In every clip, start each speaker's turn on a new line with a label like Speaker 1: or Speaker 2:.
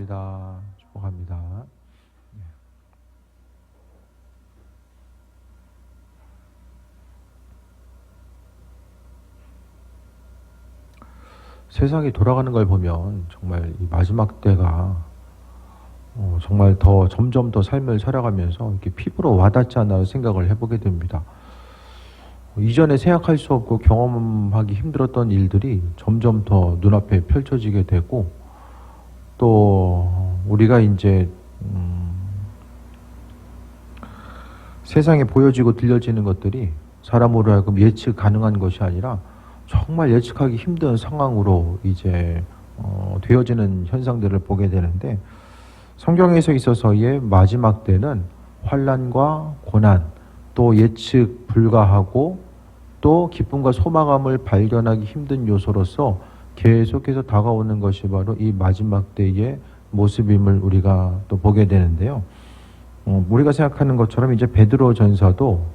Speaker 1: 축복합니다. 축복합니다. 세상이 돌아가는 걸 보면 정말 이 마지막 때가 정말 더 점점 더 삶을 살아가면서 이렇게 피부로 와닿지 않나 생각을 해보게 됩니다. 이전에 생각할 수 없고 경험하기 힘들었던 일들이 점점 더 눈앞에 펼쳐지게 되고, 또 우리가 이제 세상에 보여지고 들려지는 것들이 사람으로 하여금 예측 가능한 것이 아니라 정말 예측하기 힘든 상황으로 이제 되어지는 현상들을 보게 되는데, 성경에서 있어서의 마지막 때는 환난과 고난, 또 예측 불가하고 또 기쁨과 소망감을 발견하기 힘든 요소로서 계속해서 다가오는 것이 바로 이 마지막 때의 모습임을 우리가 또 보게 되는데요. 우리가 생각하는 것처럼 이제 베드로서도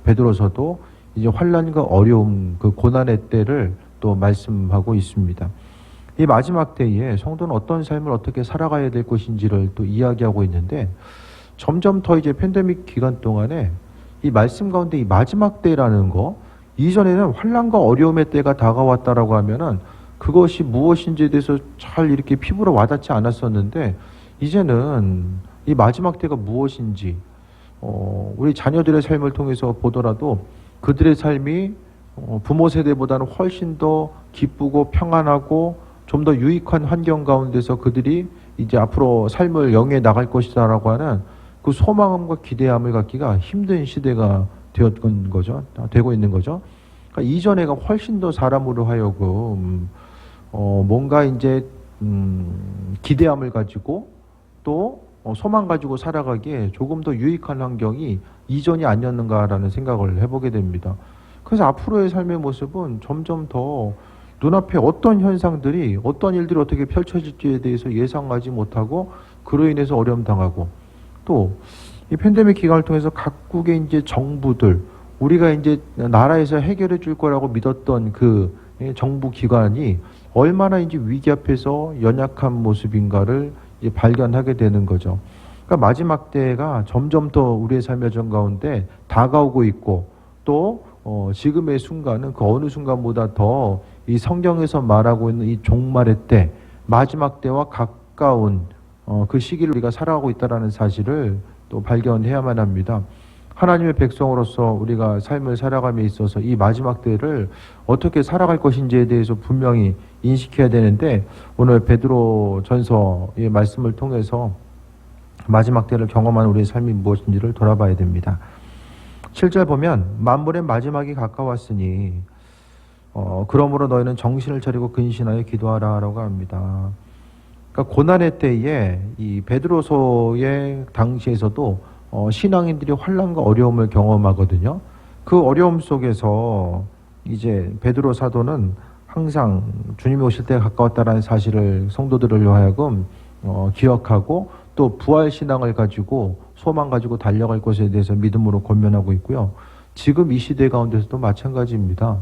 Speaker 1: 이제 환난과 어려움, 그 고난의 때를 또 말씀하고 있습니다. 이 마지막 때에 성도는 어떤 삶을 어떻게 살아가야 될 것인지를 또 이야기하고 있는데, 점점 더 이제 팬데믹 기간 동안에 이 말씀 가운데 이 마지막 때라는 거, 이전에는 환난과 어려움의 때가 다가왔다라고 하면은 그것이 무엇인지에 대해서 잘 이렇게 피부로 와닿지 않았었는데, 이제는 이 마지막 때가 무엇인지 우리 자녀들의 삶을 통해서 보더라도 그들의 삶이 부모 세대보다는 훨씬 더 기쁘고 평안하고 좀 더 유익한 환경 가운데서 그들이 이제 앞으로 삶을 영위해 나갈 것이다라고 하는 그 소망과 기대함을 갖기가 힘든 시대가 되고 있는 거죠. 그러니까 이전에가 훨씬 더 사람으로 하여금 뭔가 이제 기대함을 가지고 또 소망 가지고 살아가기에 조금 더 유익한 환경이 이전이 아니었는가라는 생각을 해보게 됩니다. 그래서 앞으로의 삶의 모습은 점점 더 눈앞에 어떤 현상들이, 어떤 일들이 어떻게 펼쳐질지에 대해서 예상하지 못하고 그로 인해서 어려움 당하고, 또 이 팬데믹 기간을 통해서 각국의 이제 정부들, 우리가 이제 나라에서 해결해 줄 거라고 믿었던 그 정부 기관이 얼마나 이제 위기 앞에서 연약한 모습인가를 이제 발견하게 되는 거죠. 그러니까 마지막 때가 점점 더 우리의 삶의 전 가운데 다가오고 있고, 또 지금의 순간은 그 어느 순간보다 더 이 성경에서 말하고 있는 이 종말의 때, 마지막 때와 가까운 그 시기를 우리가 살아가고 있다는 사실을 또 발견해야만 합니다. 하나님의 백성으로서 우리가 삶을 살아감에 있어서 이 마지막 때를 어떻게 살아갈 것인지에 대해서 분명히 인식해야 되는데, 오늘 베드로 전서의 말씀을 통해서 마지막 때를 경험한 우리의 삶이 무엇인지를 돌아봐야 됩니다. 7절 보면 만물의 마지막이 가까웠으니 그러므로 너희는 정신을 차리고 근신하여 기도하라라고 합니다. 그러니까 고난의 때에 이 베드로서의 당시에서도 신앙인들이 환난과 어려움을 경험하거든요. 그 어려움 속에서 이제 베드로 사도는 항상 주님이 오실 때가 가까웠다라는 사실을 성도들을 하여금 기억하고, 또 부활 신앙을 가지고 소망 가지고 달려갈 것에 대해서 믿음으로 권면하고 있고요. 지금 이 시대 가운데서도 마찬가지입니다.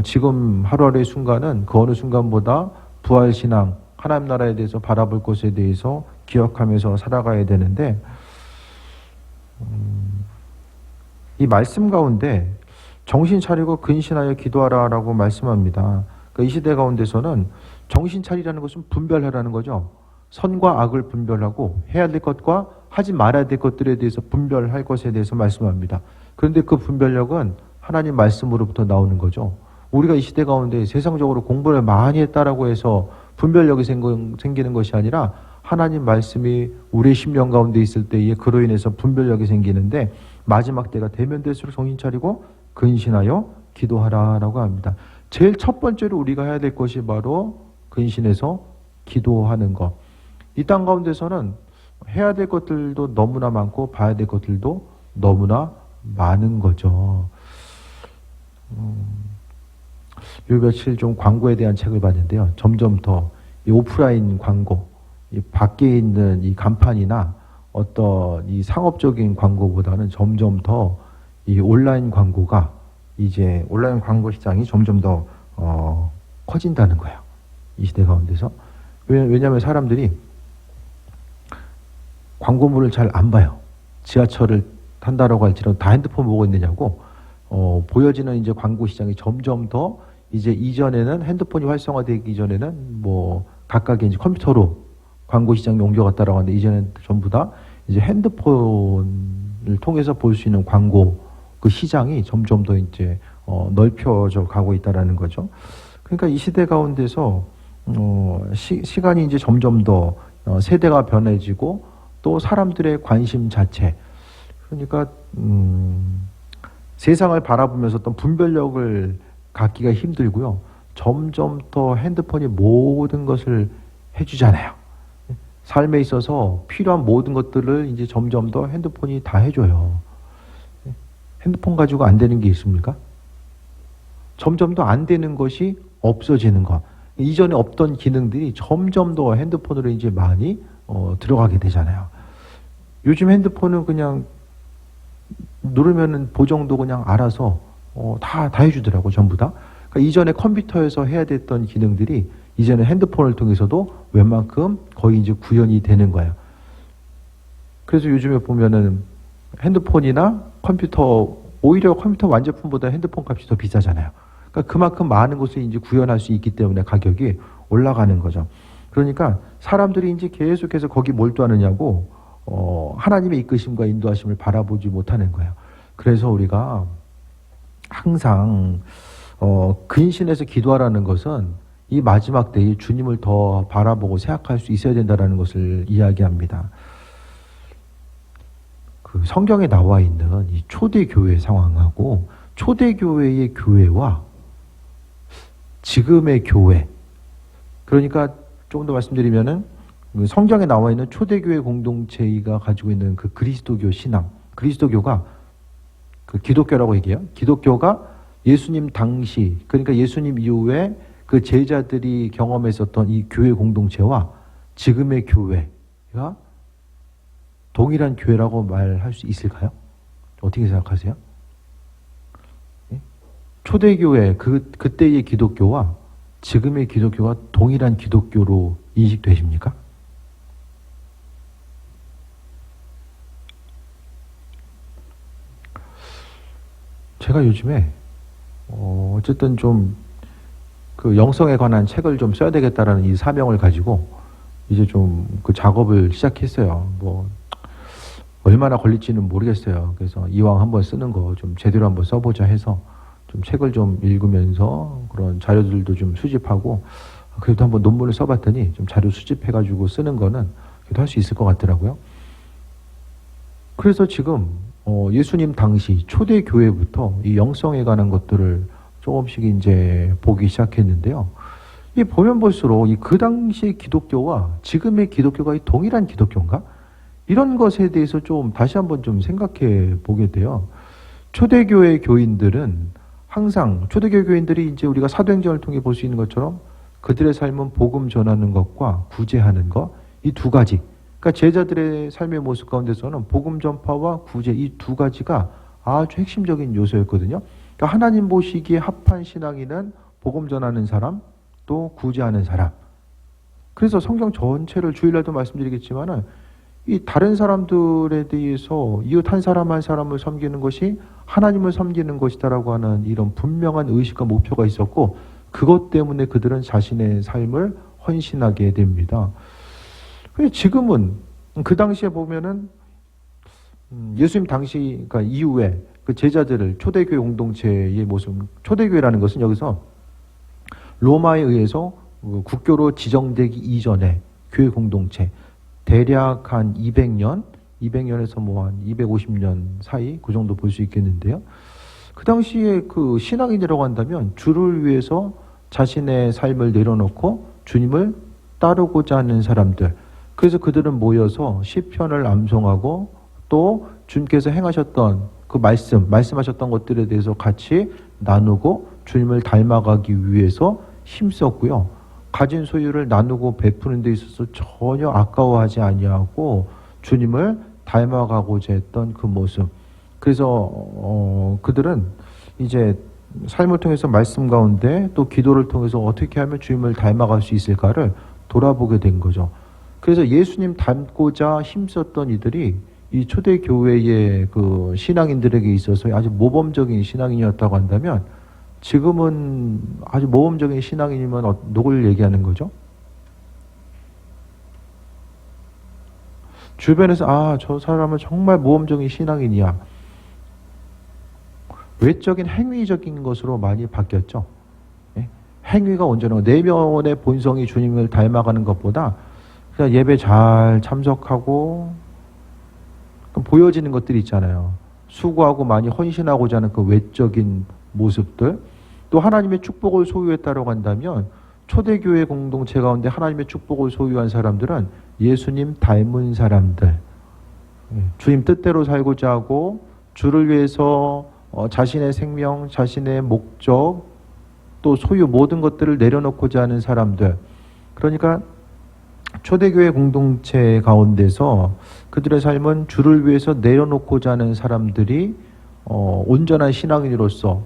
Speaker 1: 지금 하루하루의 순간은 그 어느 순간보다 부활 신앙, 하나님 나라에 대해서 바라볼 것에 대해서 기억하면서 살아가야 되는데, 이 말씀 가운데 정신 차리고 근신하여 기도하라라고 말씀합니다. 그러니까 이 시대 가운데서는 정신 차리라는 것은 분별하라는 거죠. 선과 악을 분별하고 해야 될 것과 하지 말아야 될 것들에 대해서 분별할 것에 대해서 말씀합니다. 그런데 그 분별력은 하나님 말씀으로부터 나오는 거죠. 우리가 이 시대 가운데 세상적으로 공부를 많이 했다라고 해서 분별력이 생기는 것이 아니라 하나님 말씀이 우리의 심령 가운데 있을 때에 그로 인해서 분별력이 생기는데, 마지막 때가 되면 될수록 정신 차리고 근신하여 기도하라라고 합니다. 제일 첫 번째로 우리가 해야 될 것이 바로 근신해서 기도하는 것. 이 땅 가운데서는 해야 될 것들도 너무나 많고 봐야 될 것들도 너무나 많은 거죠. 요 며칠 좀 광고에 대한 책을 봤는데요. 점점 더 이 오프라인 광고, 이 밖에 있는 이 간판이나 어떤 이 상업적인 광고보다는 점점 더 이 온라인 광고가, 이제 온라인 광고 시장이 점점 더 커진다는 거예요. 이 시대 가운데서. 왜냐하면 사람들이 광고물을 잘 안 봐요. 지하철을 탄다라고 할지라도 다 핸드폰 보고 있느냐고. 보여지는 이제 광고 시장이 점점 더 이제 이전에는 핸드폰이 활성화되기 전에는 뭐 각각의 이제 컴퓨터로 광고 시장이 옮겨갔다라고 하는데 이제는 전부 다 이제 핸드폰을 통해서 볼 수 있는 광고 그 시장이 점점 더 이제 넓혀져 가고 있다라는 거죠. 그러니까 이 시대 가운데서 시간이 이제 점점 더 세대가 변해지고 또 사람들의 관심 자체 그러니까 세상을 바라보면서 어떤 분별력을 갖기가 힘들고요. 점점 더 핸드폰이 모든 것을 해주잖아요. 삶에 있어서 필요한 모든 것들을 이제 점점 더 핸드폰이 다 해줘요. 핸드폰 가지고 안 되는 게 있습니까? 점점 더 안 되는 것이 없어지는 것. 이전에 없던 기능들이 점점 더 핸드폰으로 이제 많이 들어가게 되잖아요. 요즘 핸드폰은 그냥 누르면은 보정도 그냥 알아서 다 해주더라고 전부 다. 그러니까 이전에 컴퓨터에서 해야 됐던 기능들이 이제는 핸드폰을 통해서도 웬만큼 거의 이제 구현이 되는 거예요. 그래서 요즘에 보면은 핸드폰이나 컴퓨터 오히려 컴퓨터 완제품보다 핸드폰 값이 더 비싸잖아요. 그러니까 그만큼 많은 것을 이제 구현할 수 있기 때문에 가격이 올라가는 거죠. 그러니까 사람들이 이제 계속해서 거기 몰두하느냐고 하나님의 이끄심과 인도하심을 바라보지 못하는 거예요. 그래서 우리가 항상 근신해서 기도하라는 것은 이 마지막 때에 주님을 더 바라보고 생각할 수 있어야 된다는 것을 이야기합니다. 그 성경에 나와 있는 이 초대교회 상황하고 초대교회의 교회와 지금의 교회 그러니까 조금 더 말씀드리면은 성경에 나와 있는 초대교회 공동체가 가지고 있는 그 그리스도교 신앙 그리스도교가 그 기독교라고 얘기해요. 기독교가 예수님 당시 그러니까 예수님 이후에 그 제자들이 경험했었던 이 교회 공동체와 지금의 교회가 동일한 교회라고 말할 수 있을까요? 어떻게 생각하세요? 초대교회 그때의 기독교와 지금의 기독교가 동일한 기독교로 인식되십니까? 제가 요즘에 어쨌든 좀 그 영성에 관한 책을 좀 써야 되겠다라는 이 사명을 가지고 이제 좀 그 작업을 시작했어요. 뭐 얼마나 걸릴지는 모르겠어요. 그래서 이왕 한번 쓰는 거 좀 제대로 한번 써보자 해서 좀 책을 좀 읽으면서 그런 자료들도 좀 수집하고 그래도 한번 논문을 써봤더니 좀 자료 수집해가지고 쓰는 거는 그래도 할 수 있을 것 같더라고요. 그래서 지금 예수님 당시 초대교회부터 이 영성에 관한 것들을 조금씩 이제 보기 시작했는데요. 이 보면 볼수록 이 그 당시의 기독교와 지금의 기독교가 동일한 기독교인가? 이런 것에 대해서 좀 다시 한번 좀 생각해 보게 돼요. 초대교회 교인들은 항상 초대교회 교인들이 이제 우리가 사도행전을 통해 볼 수 있는 것처럼 그들의 삶은 복음 전하는 것과 구제하는 것, 이 두 가지. 그러니까 제자들의 삶의 모습 가운데서는 복음 전파와 구제 이 두 가지가 아주 핵심적인 요소였거든요. 그러니까 하나님 보시기에 합한 신앙인은 복음 전하는 사람, 또 구제하는 사람. 그래서 성경 전체를 주일날도 말씀드리겠지만은 이 다른 사람들에 대해서 이웃 한 사람 한 사람을 섬기는 것이 하나님을 섬기는 것이다라고 하는 이런 분명한 의식과 목표가 있었고 그것 때문에 그들은 자신의 삶을 헌신하게 됩니다. 지금은 그 당시에 보면은 예수님 당시 그러니까 이후에 그 제자들을 초대교회 공동체의 모습 초대교회라는 것은 여기서 로마에 의해서 국교로 지정되기 이전에 교회 공동체 대략 한 200년에서 뭐 한 250년 사이 그 정도 볼 수 있겠는데요. 그 당시에 그 신앙인이라고 한다면 주를 위해서 자신의 삶을 내려놓고 주님을 따르고자 하는 사람들. 그래서 그들은 모여서 시편을 암송하고 또 주님께서 행하셨던 그 말씀하셨던 것들에 대해서 같이 나누고 주님을 닮아가기 위해서 힘썼고요. 가진 소유를 나누고 베푸는 데 있어서 전혀 아까워하지 아니하고 주님을 닮아가고자 했던 그 모습. 그래서 그들은 이제 삶을 통해서 말씀 가운데 또 기도를 통해서 어떻게 하면 주님을 닮아갈 수 있을까를 돌아보게 된 거죠. 그래서 예수님 닮고자 힘썼던 이들이 이 초대교회의 그 신앙인들에게 있어서 아주 모범적인 신앙인이었다고 한다면 지금은 아주 모범적인 신앙인이면 누굴 얘기하는 거죠? 주변에서 저 사람은 정말 모범적인 신앙인이야. 외적인 행위적인 것으로 많이 바뀌었죠. 예? 행위가 온전한 거. 내면의 본성이 주님을 닮아가는 것보다 그냥 예배 잘 참석하고 보여지는 것들이 있잖아요. 수고하고 많이 헌신하고자 하는 그 외적인 모습들. 또 하나님의 축복을 소유했다고 한다면 초대교회 공동체 가운데 하나님의 축복을 소유한 사람들은 예수님 닮은 사람들. 주님 뜻대로 살고자 하고 주를 위해서 자신의 생명, 자신의 목적, 또 소유 모든 것들을 내려놓고자 하는 사람들. 그러니까 초대교회 공동체 가운데서 그들의 삶은 주를 위해서 내려놓고자 하는 사람들이 온전한 신앙인으로서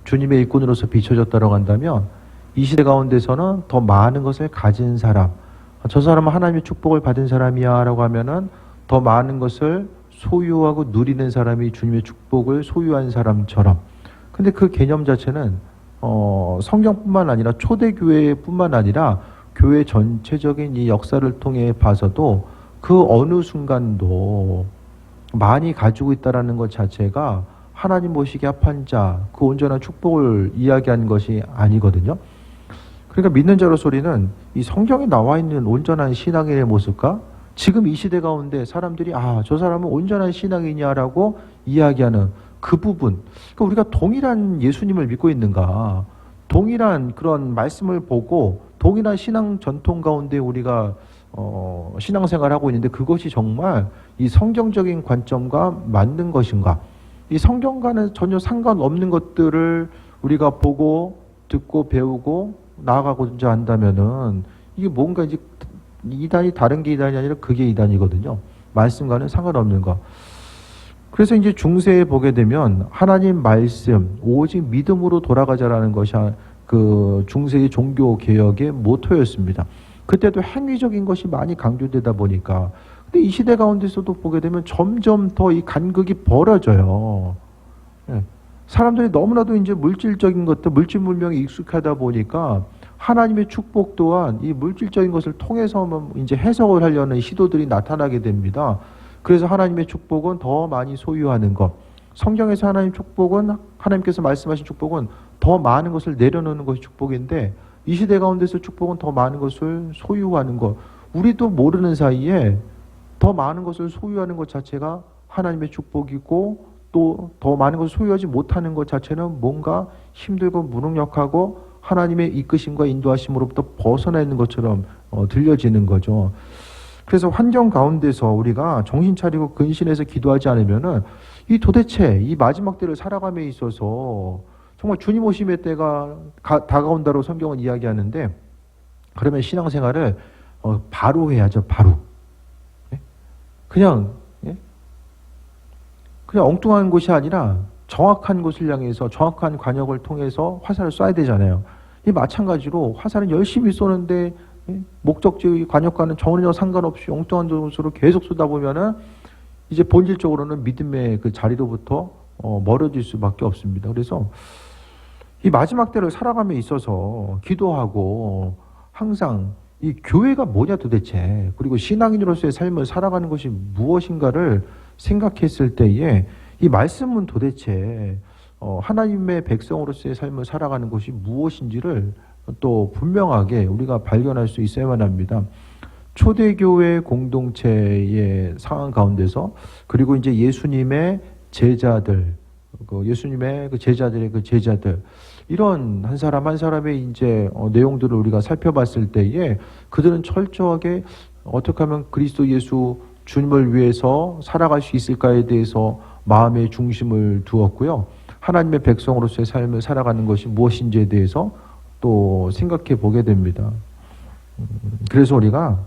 Speaker 1: 주님의 일꾼으로서 비춰졌다고 한다면 이 시대 가운데서는 더 많은 것을 가진 사람, 저 사람은 하나님의 축복을 받은 사람이야 라고 하면은 더 많은 것을 소유하고 누리는 사람이 주님의 축복을 소유한 사람처럼. 근데 그 개념 자체는 성경뿐만 아니라 초대교회뿐만 아니라 교회 전체적인 이 역사를 통해 봐서도 그 어느 순간도 많이 가지고 있다라는 것 자체가 하나님 보시기에 합한 자, 그 온전한 축복을 이야기하는 것이 아니거든요. 그러니까 믿는 자로서 우리는 이 성경에 나와 있는 온전한 신앙인의 모습과 지금 이 시대 가운데 사람들이 저 사람은 온전한 신앙이냐라고 이야기하는 그 부분, 그러니까 우리가 동일한 예수님을 믿고 있는가, 동일한 그런 말씀을 보고 동일한 신앙 전통 가운데 우리가 신앙생활을 하고 있는데 그것이 정말 이 성경적인 관점과 맞는 것인가, 이 성경과는 전혀 상관없는 것들을 우리가 보고 듣고 배우고 나아가고자 한다면은 이게 뭔가 이제 이단이 다른 게 이단이 아니라 그게 이단이거든요. 말씀과는 상관없는 거. 그래서 이제 중세에 보게 되면 하나님 말씀 오직 믿음으로 돌아가자라는 것이 그 중세의 종교 개혁의 모토였습니다. 그때도 행위적인 것이 많이 강조되다 보니까, 근데 이 시대 가운데서도 보게 되면 점점 더 이 간극이 벌어져요. 사람들이 너무나도 이제 물질적인 것들, 물질 문명에 익숙하다 보니까 하나님의 축복 또한 이 물질적인 것을 통해서만 이제 해석을 하려는 시도들이 나타나게 됩니다. 그래서 하나님의 축복은 더 많이 소유하는 것. 성경에서 하나님 축복은, 하나님께서 말씀하신 축복은 더 많은 것을 내려놓는 것이 축복인데, 이 시대 가운데서 축복은 더 많은 것을 소유하는 것. 우리도 모르는 사이에 더 많은 것을 소유하는 것 자체가 하나님의 축복이고, 또 더 많은 것을 소유하지 못하는 것 자체는 뭔가 힘들고 무능력하고 하나님의 이끄심과 인도하심으로부터 벗어나 있는 것처럼 들려지는 거죠. 그래서 환경 가운데서 우리가 정신 차리고 근신해서 기도하지 않으면은 이 도대체 이 마지막 때를 살아감에 있어서 정말 주님 오심의 때가 다가온다고 성경은 이야기하는데, 그러면 신앙생활을 바로 해야죠. 바로. 그냥 엉뚱한 것이 아니라 정확한 것을 향해서 정확한 관역을 통해서 화살을 쏴야 되잖아요. 이 마찬가지로 화살은 열심히 쏘는데 목적지 관역과는 전혀 상관없이 엉뚱한 곳으로 계속 쏘다 보면은 이제 본질적으로는 믿음의 그 자리로부터 멀어질 수밖에 없습니다. 그래서 이 마지막 때를 살아감에 있어서 기도하고 항상 이 교회가 뭐냐 도대체, 그리고 신앙인으로서의 삶을 살아가는 것이 무엇인가를 생각했을 때에 이 말씀은 도대체 하나님의 백성으로서의 삶을 살아가는 것이 무엇인지를 또 분명하게 우리가 발견할 수 있어야만 합니다. 초대교회 공동체의 상황 가운데서, 그리고 이제 예수님의 제자들, 예수님의 그 제자들의 그 제자들, 이런 한 사람 한 사람의 이제 내용들을 우리가 살펴봤을 때에 그들은 철저하게 어떻게 하면 그리스도 예수 주님을 위해서 살아갈 수 있을까에 대해서 마음의 중심을 두었고요. 하나님의 백성으로서의 삶을 살아가는 것이 무엇인지에 대해서 또 생각해 보게 됩니다. 그래서 우리가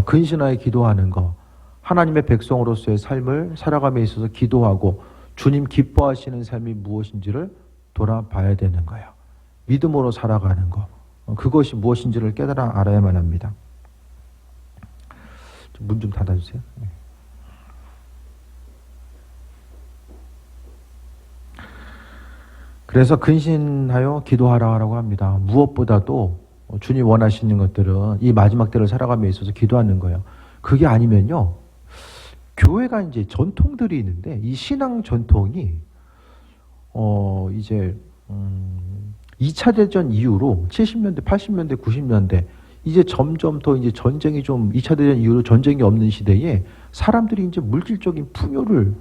Speaker 1: 근신하여 기도하는 것, 하나님의 백성으로서의 삶을 살아감에 있어서 기도하고 주님 기뻐하시는 삶이 무엇인지를 돌아봐야 되는 거예요. 믿음으로 살아가는 것, 그것이 무엇인지를 깨달아 알아야만 합니다. 문 좀 닫아주세요. 네. 그래서 근신하여 기도하라고 합니다. 무엇보다도 주님 원하시는 것들은 이 마지막 때를 살아감에 있어서 기도하는 거예요. 그게 아니면요, 교회가 이제 전통들이 있는데 이 신앙 전통이 이제 2차 대전 이후로 70년대, 80년대, 90년대 이제 점점 더 이제 전쟁이 좀 2차 대전 이후로 전쟁이 없는 시대에 사람들이 이제 물질적인 풍요를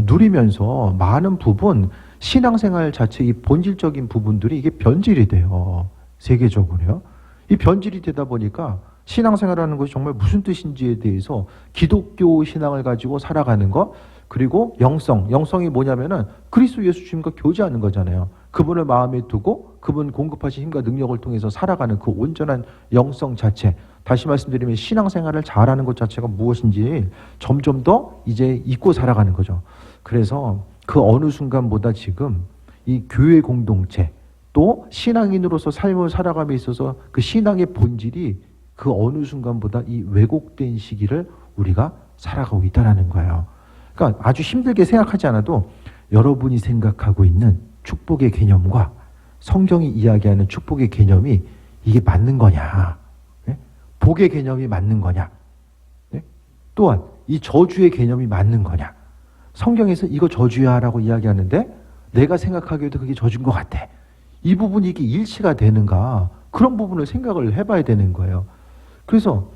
Speaker 1: 누리면서 많은 부분 신앙생활 자체 이 본질적인 부분들이 이게 변질이 돼요. 세계적으로요. 이 변질이 되다 보니까 신앙생활하는 것이 정말 무슨 뜻인지에 대해서 기독교 신앙을 가지고 살아가는 것, 그리고 영성이 뭐냐면은 그리스도 예수 주님과 교제하는 거잖아요. 그분을 마음에 두고 그분 공급하신 힘과 능력을 통해서 살아가는 그 온전한 영성 자체. 다시 말씀드리면 신앙생활을 잘하는 것 자체가 무엇인지 점점 더 이제 잊고 살아가는 거죠. 그래서 그 어느 순간보다 지금 이 교회 공동체 또 신앙인으로서 삶을 살아감에 있어서 그 신앙의 본질이 그 어느 순간보다 이 왜곡된 시기를 우리가 살아가고 있다는 거예요. 그러니까 아주 힘들게 생각하지 않아도 여러분이 생각하고 있는 축복의 개념과 성경이 이야기하는 축복의 개념이 이게 맞는 거냐? 네? 복의 개념이 맞는 거냐? 네? 또한 이 저주의 개념이 맞는 거냐? 성경에서 이거 저주야 라고 이야기하는데 내가 생각하기에도 그게 저주인 것 같아. 이 부분이 이게 일치가 되는가? 그런 부분을 생각을 해봐야 되는 거예요. 그래서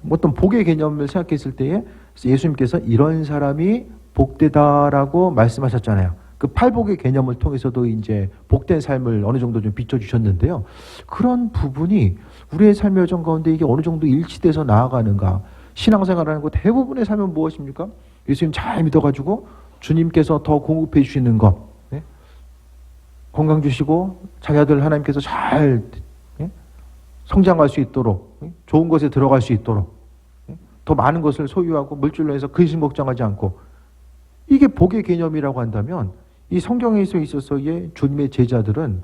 Speaker 1: 어떤 복의 개념을 생각했을 때에 예수님께서 이런 사람이 복되다라고 말씀하셨잖아요. 그 팔복의 개념을 통해서도 이제 복된 삶을 어느 정도 좀 비춰주셨는데요. 그런 부분이 우리의 삶의 여정 가운데 이게 어느 정도 일치돼서 나아가는가? 신앙생활하는 거 대부분의 삶은 무엇입니까? 예수님 잘 믿어가지고 주님께서 더 공급해 주시는 것, 네? 건강 주시고 자기 아들 하나님께서 잘 성장할 수 있도록, 좋은 곳에 들어갈 수 있도록, 더 많은 것을 소유하고 물질로 해서 근심 걱정하지 않고, 이게 복의 개념이라고 한다면 이 성경에서 있어서의 주님의 제자들은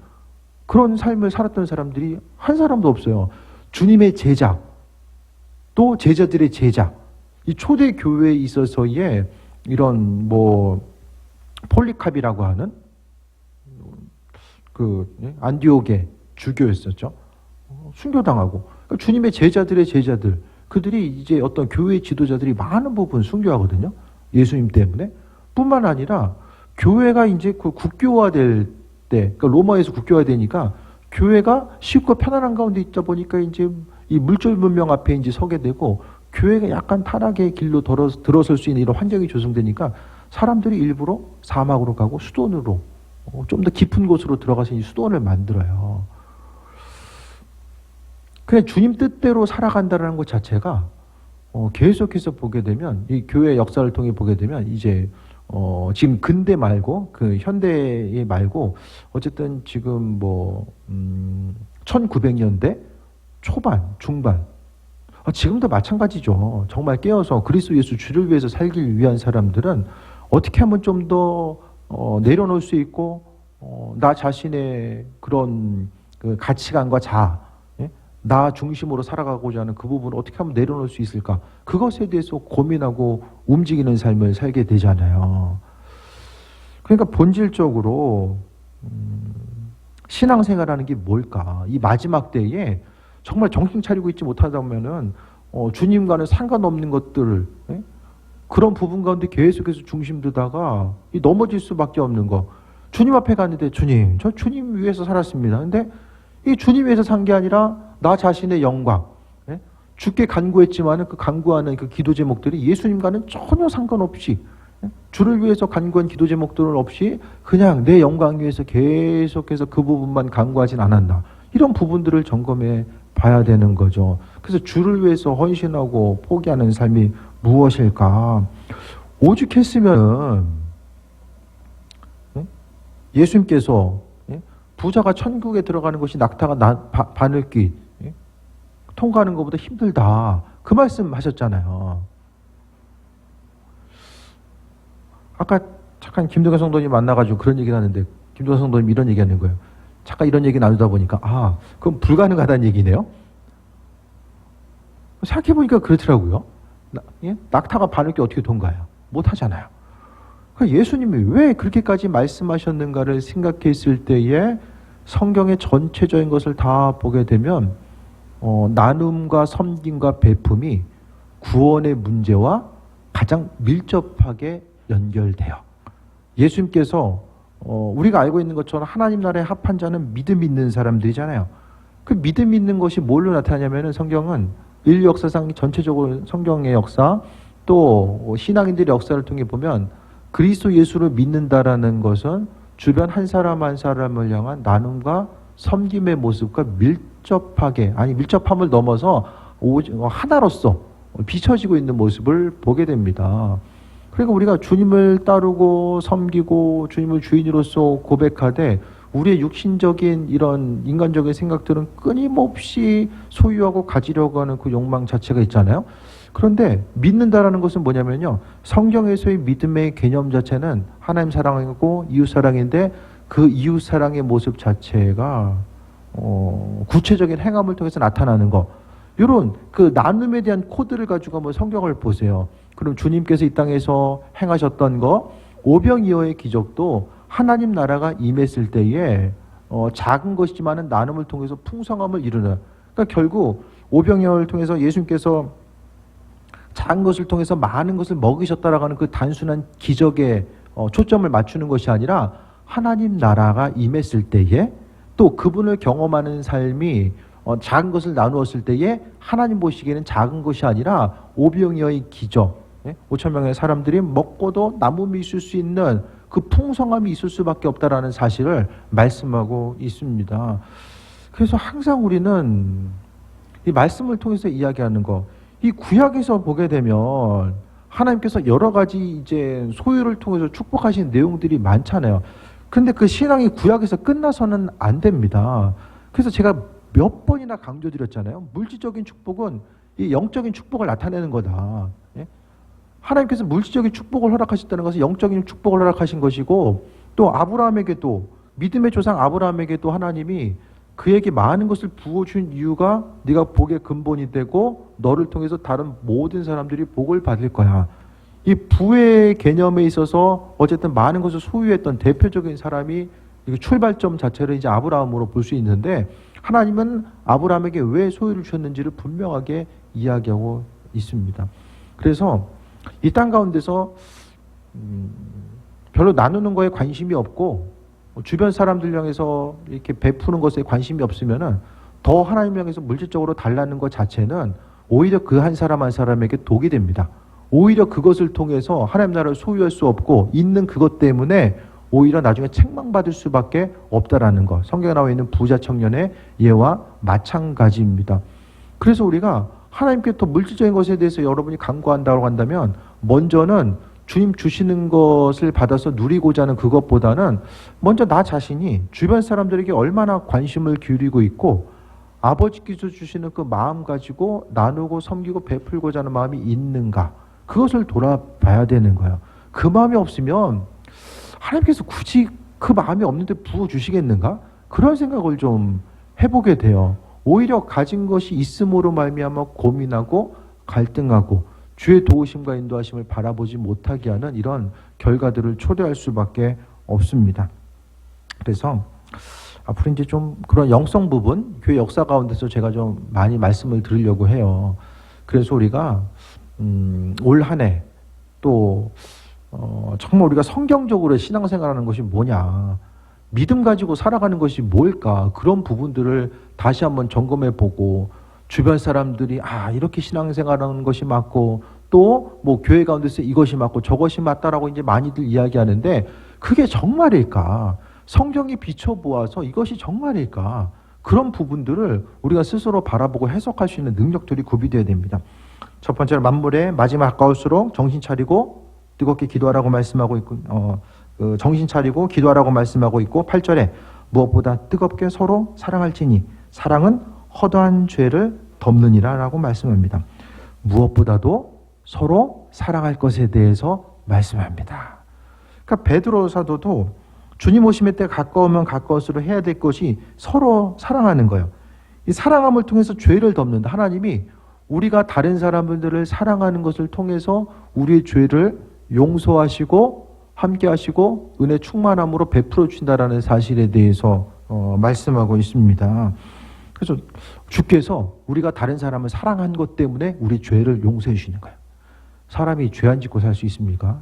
Speaker 1: 그런 삶을 살았던 사람들이 한 사람도 없어요. 주님의 제자, 또 제자들의 제자, 이 초대 교회에 있어서의 이런 폴리캅이라고 하는 안디옥의 주교였었죠. 순교당하고 주님의 제자들의 제자들, 그들이 이제 어떤 교회 지도자들이 많은 부분 순교하거든요. 예수님 때문에. 뿐만 아니라 교회가 이제 그 국교화될 때, 그러니까 로마에서 국교화되니까 교회가 쉽고 편안한 가운데 있다 보니까 이제 이 물질 문명 앞에 이제 서게 되고 교회가 약간 타락의 길로 들어설 수 있는 이런 환경이 조성되니까 사람들이 일부러 사막으로 가고 수도원으로 좀 더 깊은 곳으로 들어가서 이 수도원을 만들어요. 그냥 주님 뜻대로 살아간다는 것 자체가 계속해서 보게 되면 이 교회 역사를 통해 보게 되면 이제 지금 근대 말고 그 현대에 말고 어쨌든 지금 1900년대 초반, 중반 지금도 마찬가지죠. 정말 깨어서 그리스도 예수 주를 위해서 살기 위한 사람들은 어떻게 하면 좀 더 내려놓을 수 있고 나 자신의 그런 그 가치관과 자아, 나 중심으로 살아가고자 하는 그 부분을 어떻게 하면 내려놓을 수 있을까? 그것에 대해서 고민하고 움직이는 삶을 살게 되잖아요. 그러니까 본질적으로 신앙생활하는 게 뭘까? 이 마지막 때에 정말 정신 차리고 있지 못하다면은 주님과는 상관없는 것들을 그런 부분 가운데 계속해서 중심 두다가 넘어질 수밖에 없는 거. 주님 앞에 갔는데 주님, 저 주님 위해서 살았습니다. 근데 이 주님 위해서 산 게 아니라 나 자신의 영광, 주께 간구했지만은 그 간구하는 그 기도 제목들이 예수님과는 전혀 상관없이 주를 위해서 간구한 기도 제목들은 없이 그냥 내 영광 위해서 계속해서 그 부분만 간구하진 않았나. 이런 부분들을 점검해 봐야 되는 거죠. 그래서 주를 위해서 헌신하고 포기하는 삶이 무엇일까? 오죽했으면 예수님께서 부자가 천국에 들어가는 것이 낙타가 바늘귀 통과하는 것보다 힘들다. 그 말씀 하셨잖아요. 아까 잠깐 김동현 성도님 만나가지고 그런 얘기를 하는데 김동현 성도님 이런 얘기 하는 거예요. 잠깐 이런 얘기 나누다 보니까 그럼 불가능하다는 얘기네요. 생각해보니까 그렇더라고요. 낙타가 바늘 게 어떻게 통과해요? 못 하잖아요. 그러니까 예수님이 왜 그렇게까지 말씀하셨는가를 생각했을 때에 성경의 전체적인 것을 다 보게 되면 나눔과 섬김과 베품이 구원의 문제와 가장 밀접하게 연결돼요. 예수님께서 우리가 알고 있는 것처럼 하나님 나라에 합한 자는 믿음 있는 사람들이잖아요. 그 믿음 있는 것이 뭘로 나타나냐면은 성경은 인류 역사상 전체적으로 성경의 역사 또 신앙인들의 역사를 통해 보면 그리스도 예수를 믿는다라는 것은 주변 한 사람 한 사람을 향한 나눔과 섬김의 모습과 밀접함을 넘어서 하나로서 비춰지고 있는 모습을 보게 됩니다. 그러니까 우리가 주님을 따르고 섬기고 주님을 주인으로서 고백하되 우리의 육신적인 이런 인간적인 생각들은 끊임없이 소유하고 가지려고 하는 그 욕망 자체가 있잖아요. 그런데 믿는다라는 것은 뭐냐면요. 성경에서의 믿음의 개념 자체는 하나님 사랑이고 이웃 사랑인데 그 이웃 사랑의 모습 자체가 구체적인 행함을 통해서 나타나는 것. 이런 그 나눔에 대한 코드를 가지고 한번 성경을 보세요. 그럼 주님께서 이 땅에서 행하셨던 거, 오병이어의 기적도 하나님 나라가 임했을 때에 작은 것이지만은 나눔을 통해서 풍성함을 이루는. 그러니까 결국 오병이어를 통해서 예수님께서 작은 것을 통해서 많은 것을 먹이셨다라고 하는 그 단순한 기적에 초점을 맞추는 것이 아니라 하나님 나라가 임했을 때에 또 그분을 경험하는 삶이 작은 것을 나누었을 때에 하나님 보시기에는 작은 것이 아니라 오병이어의 기적, 5천 명의 사람들이 먹고도 남음이 있을 수 있는 그 풍성함이 있을 수밖에 없다라는 사실을 말씀하고 있습니다. 그래서 항상 우리는 이 말씀을 통해서 이야기하는 거, 이 구약에서 보게 되면 하나님께서 여러 가지 이제 소유를 통해서 축복하신 내용들이 많잖아요. 근데 그 신앙이 구약에서 끝나서는 안 됩니다. 그래서 제가 몇 번이나 강조드렸잖아요. 물질적인 축복은 이 영적인 축복을 나타내는 거다. 하나님께서 물질적인 축복을 허락하셨다는 것은 영적인 축복을 허락하신 것이고 또 아브라함에게도 믿음의 조상 아브라함에게도 하나님이 그에게 많은 것을 부어준 이유가 네가 복의 근본이 되고 너를 통해서 다른 모든 사람들이 복을 받을 거야. 이 부의 개념에 있어서 어쨌든 많은 것을 소유했던 대표적인 사람이 출발점 자체를 이제 아브라함으로 볼 수 있는데 하나님은 아브라함에게 왜 소유를 주셨는지를 분명하게 이야기하고 있습니다. 그래서 이 땅 가운데서 별로 나누는 거에 관심이 없고 주변 사람들 향해서 이렇게 베푸는 것에 관심이 없으면은 더 하나님 향해서 물질적으로 달라는 것 자체는 오히려 그 한 사람 한 사람에게 독이 됩니다. 오히려 그것을 통해서 하나님 나라를 소유할 수 없고 있는 그것 때문에 오히려 나중에 책망받을 수밖에 없다라는 것. 성경에 나와 있는 부자 청년의 예와 마찬가지입니다. 그래서 우리가 하나님께 더 물질적인 것에 대해서 여러분이 간구한다고 한다면 먼저는 주님 주시는 것을 받아서 누리고자 하는 그것보다는 먼저 나 자신이 주변 사람들에게 얼마나 관심을 기울이고 있고 아버지께서 주시는 그 마음 가지고 나누고 섬기고 베풀고자 하는 마음이 있는가, 그것을 돌아봐야 되는 거예요. 그 마음이 없으면 하나님께서 굳이 그 마음이 없는데 부어주시겠는가? 그런 생각을 좀 해보게 돼요. 오히려 가진 것이 있음으로 말미암아 고민하고 갈등하고 주의 도우심과 인도하심을 바라보지 못하게 하는 이런 결과들을 초래할 수밖에 없습니다. 그래서 앞으로 이제 좀 그런 영성 부분, 교회 역사 가운데서 제가 좀 많이 말씀을 드리려고 해요. 그래서 우리가 올 한 해 또 정말 우리가 성경적으로 신앙생활하는 것이 뭐냐, 믿음 가지고 살아가는 것이 뭘까, 그런 부분들을 다시 한번 점검해 보고 주변 사람들이 이렇게 신앙생활하는 것이 맞고 또 뭐 교회 가운데서 이것이 맞고 저것이 맞다라고 이제 많이들 이야기하는데 그게 정말일까? 성경이 비춰보아서 이것이 정말일까? 그런 부분들을 우리가 스스로 바라보고 해석할 수 있는 능력들이 구비되어야 됩니다. 첫 번째로 만물의 마지막 가까울수록 정신 차리고 뜨겁게 기도하라고 말씀하고 있고 정신 차리고 기도하라고 말씀하고 있고 8절에 무엇보다 뜨겁게 서로 사랑할지니 사랑은 허다한 죄를 덮느니라 라고 말씀합니다. 무엇보다도 서로 사랑할 것에 대해서 말씀합니다. 그러니까 베드로 사도도 주님 오심의 때 가까우면 가까울수록 해야 될 것이 서로 사랑하는 거예요. 이 사랑함을 통해서 죄를 덮는다. 하나님이 우리가 다른 사람들을 사랑하는 것을 통해서 우리의 죄를 용서하시고 함께 하시고 은혜 충만함으로 베풀어 주신다라는 사실에 대해서 말씀하고 있습니다. 그래서 주께서 우리가 다른 사람을 사랑한 것 때문에 우리 죄를 용서해 주시는 거예요. 사람이 죄 안 짓고 살 수 있습니까?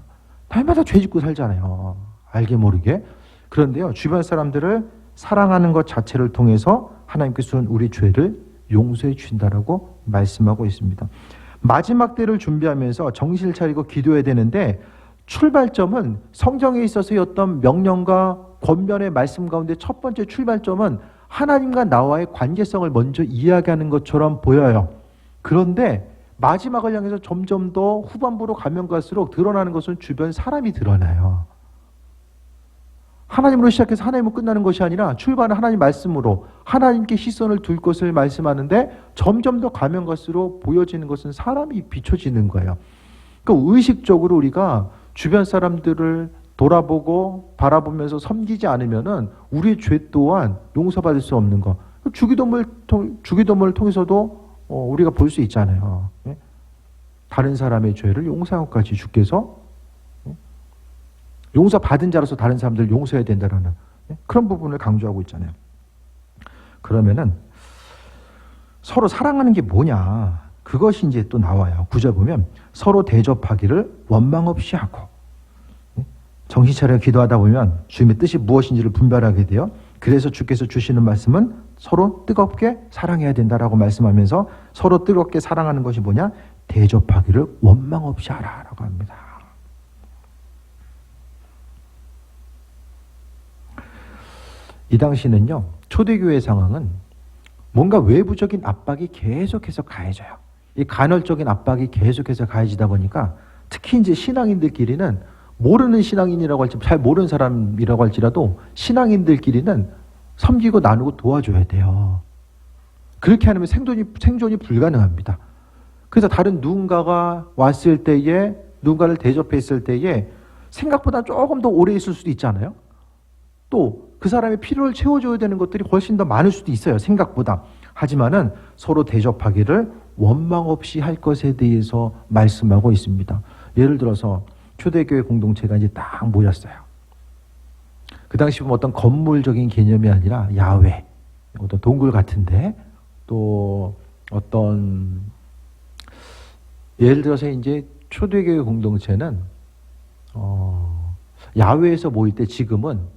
Speaker 1: 날마다 죄 짓고 살잖아요. 알게 모르게. 그런데요, 주변 사람들을 사랑하는 것 자체를 통해서 하나님께서는 우리 죄를 용서해 주신다라고 말씀하고 있습니다. 마지막 때를 준비하면서 정신을 차리고 기도해야 되는데 출발점은 성경에 있어서의 어떤 명령과 권면의 말씀 가운데 첫 번째 출발점은 하나님과 나와의 관계성을 먼저 이야기하는 것처럼 보여요. 그런데 마지막을 향해서 점점 더 후반부로 가면 갈수록 드러나는 것은 주변 사람이 드러나요. 하나님으로 시작해서 하나님으로 끝나는 것이 아니라 출발은 하나님 말씀으로 하나님께 시선을 둘 것을 말씀하는데 점점 더 가면 갈수록 보여지는 것은 사람이 비춰지는 거예요. 그러니까 의식적으로 우리가 주변 사람들을 돌아보고 바라보면서 섬기지 않으면은 우리의 죄 또한 용서받을 수 없는 거. 주기도문을 통해서도 우리가 볼 수 있잖아요. 다른 사람의 죄를 용서하고까지 주께서 용서받은 자로서 다른 사람들을 용서해야 된다는 그런 부분을 강조하고 있잖아요. 그러면은 서로 사랑하는 게 뭐냐? 그것이 이제 또 나와요. 9절 보면 서로 대접하기를 원망 없이 하고 정신 차려 기도하다 보면 주님의 뜻이 무엇인지를 분별하게 돼요. 그래서 주께서 주시는 말씀은 서로 뜨겁게 사랑해야 된다라고 말씀하면서 서로 뜨겁게 사랑하는 것이 뭐냐? 대접하기를 원망 없이 하라라고 합니다. 이 당시는요, 초대교회 상황은 뭔가 외부적인 압박이 계속해서 가해져요. 이 간헐적인 압박이 계속해서 가해지다 보니까 특히 이제 신앙인들끼리는 모르는 신앙인이라고 할지 잘 모르는 사람이라고 할지라도 신앙인들끼리는 섬기고 나누고 도와줘야 돼요. 그렇게 하면 생존이 불가능합니다. 그래서 다른 누군가가 왔을 때에 누군가를 대접했을 때에 생각보다 조금 더 오래 있을 수도 있잖아요. 또 그 사람의 필요를 채워줘야 되는 것들이 훨씬 더 많을 수도 있어요. 생각보다. 하지만은 서로 대접하기를 원망 없이 할 것에 대해서 말씀하고 있습니다. 예를 들어서 초대교회 공동체가 이제 딱 모였어요. 그 당시 보면 어떤 건물적인 개념이 아니라 야외, 어떤 동굴 같은데 또 어떤 예를 들어서 이제 초대교회 공동체는 야외에서 모일 때 지금은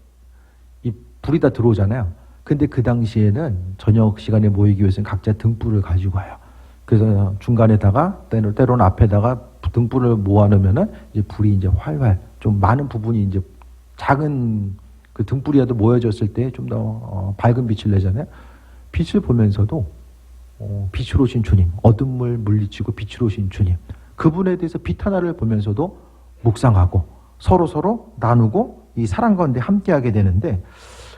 Speaker 1: 이 불이 다 들어오잖아요. 근데 그 당시에는 저녁 시간에 모이기 위해서는 각자 등불을 가지고 와요. 그래서 중간에다가 때로는 앞에다가 등불을 모아놓으면은 이제 불이 이제 활활 좀 많은 부분이 이제 작은 그 등불이라도 모여졌을 때 좀 더 밝은 빛을 내잖아요. 빛을 보면서도 빛으로 오신 주님, 어둠을 물리치고 빛으로 오신 주님, 그분에 대해서 빛 하나를 보면서도 묵상하고 서로 나누고 이 사랑 가운데 함께하게 되는데,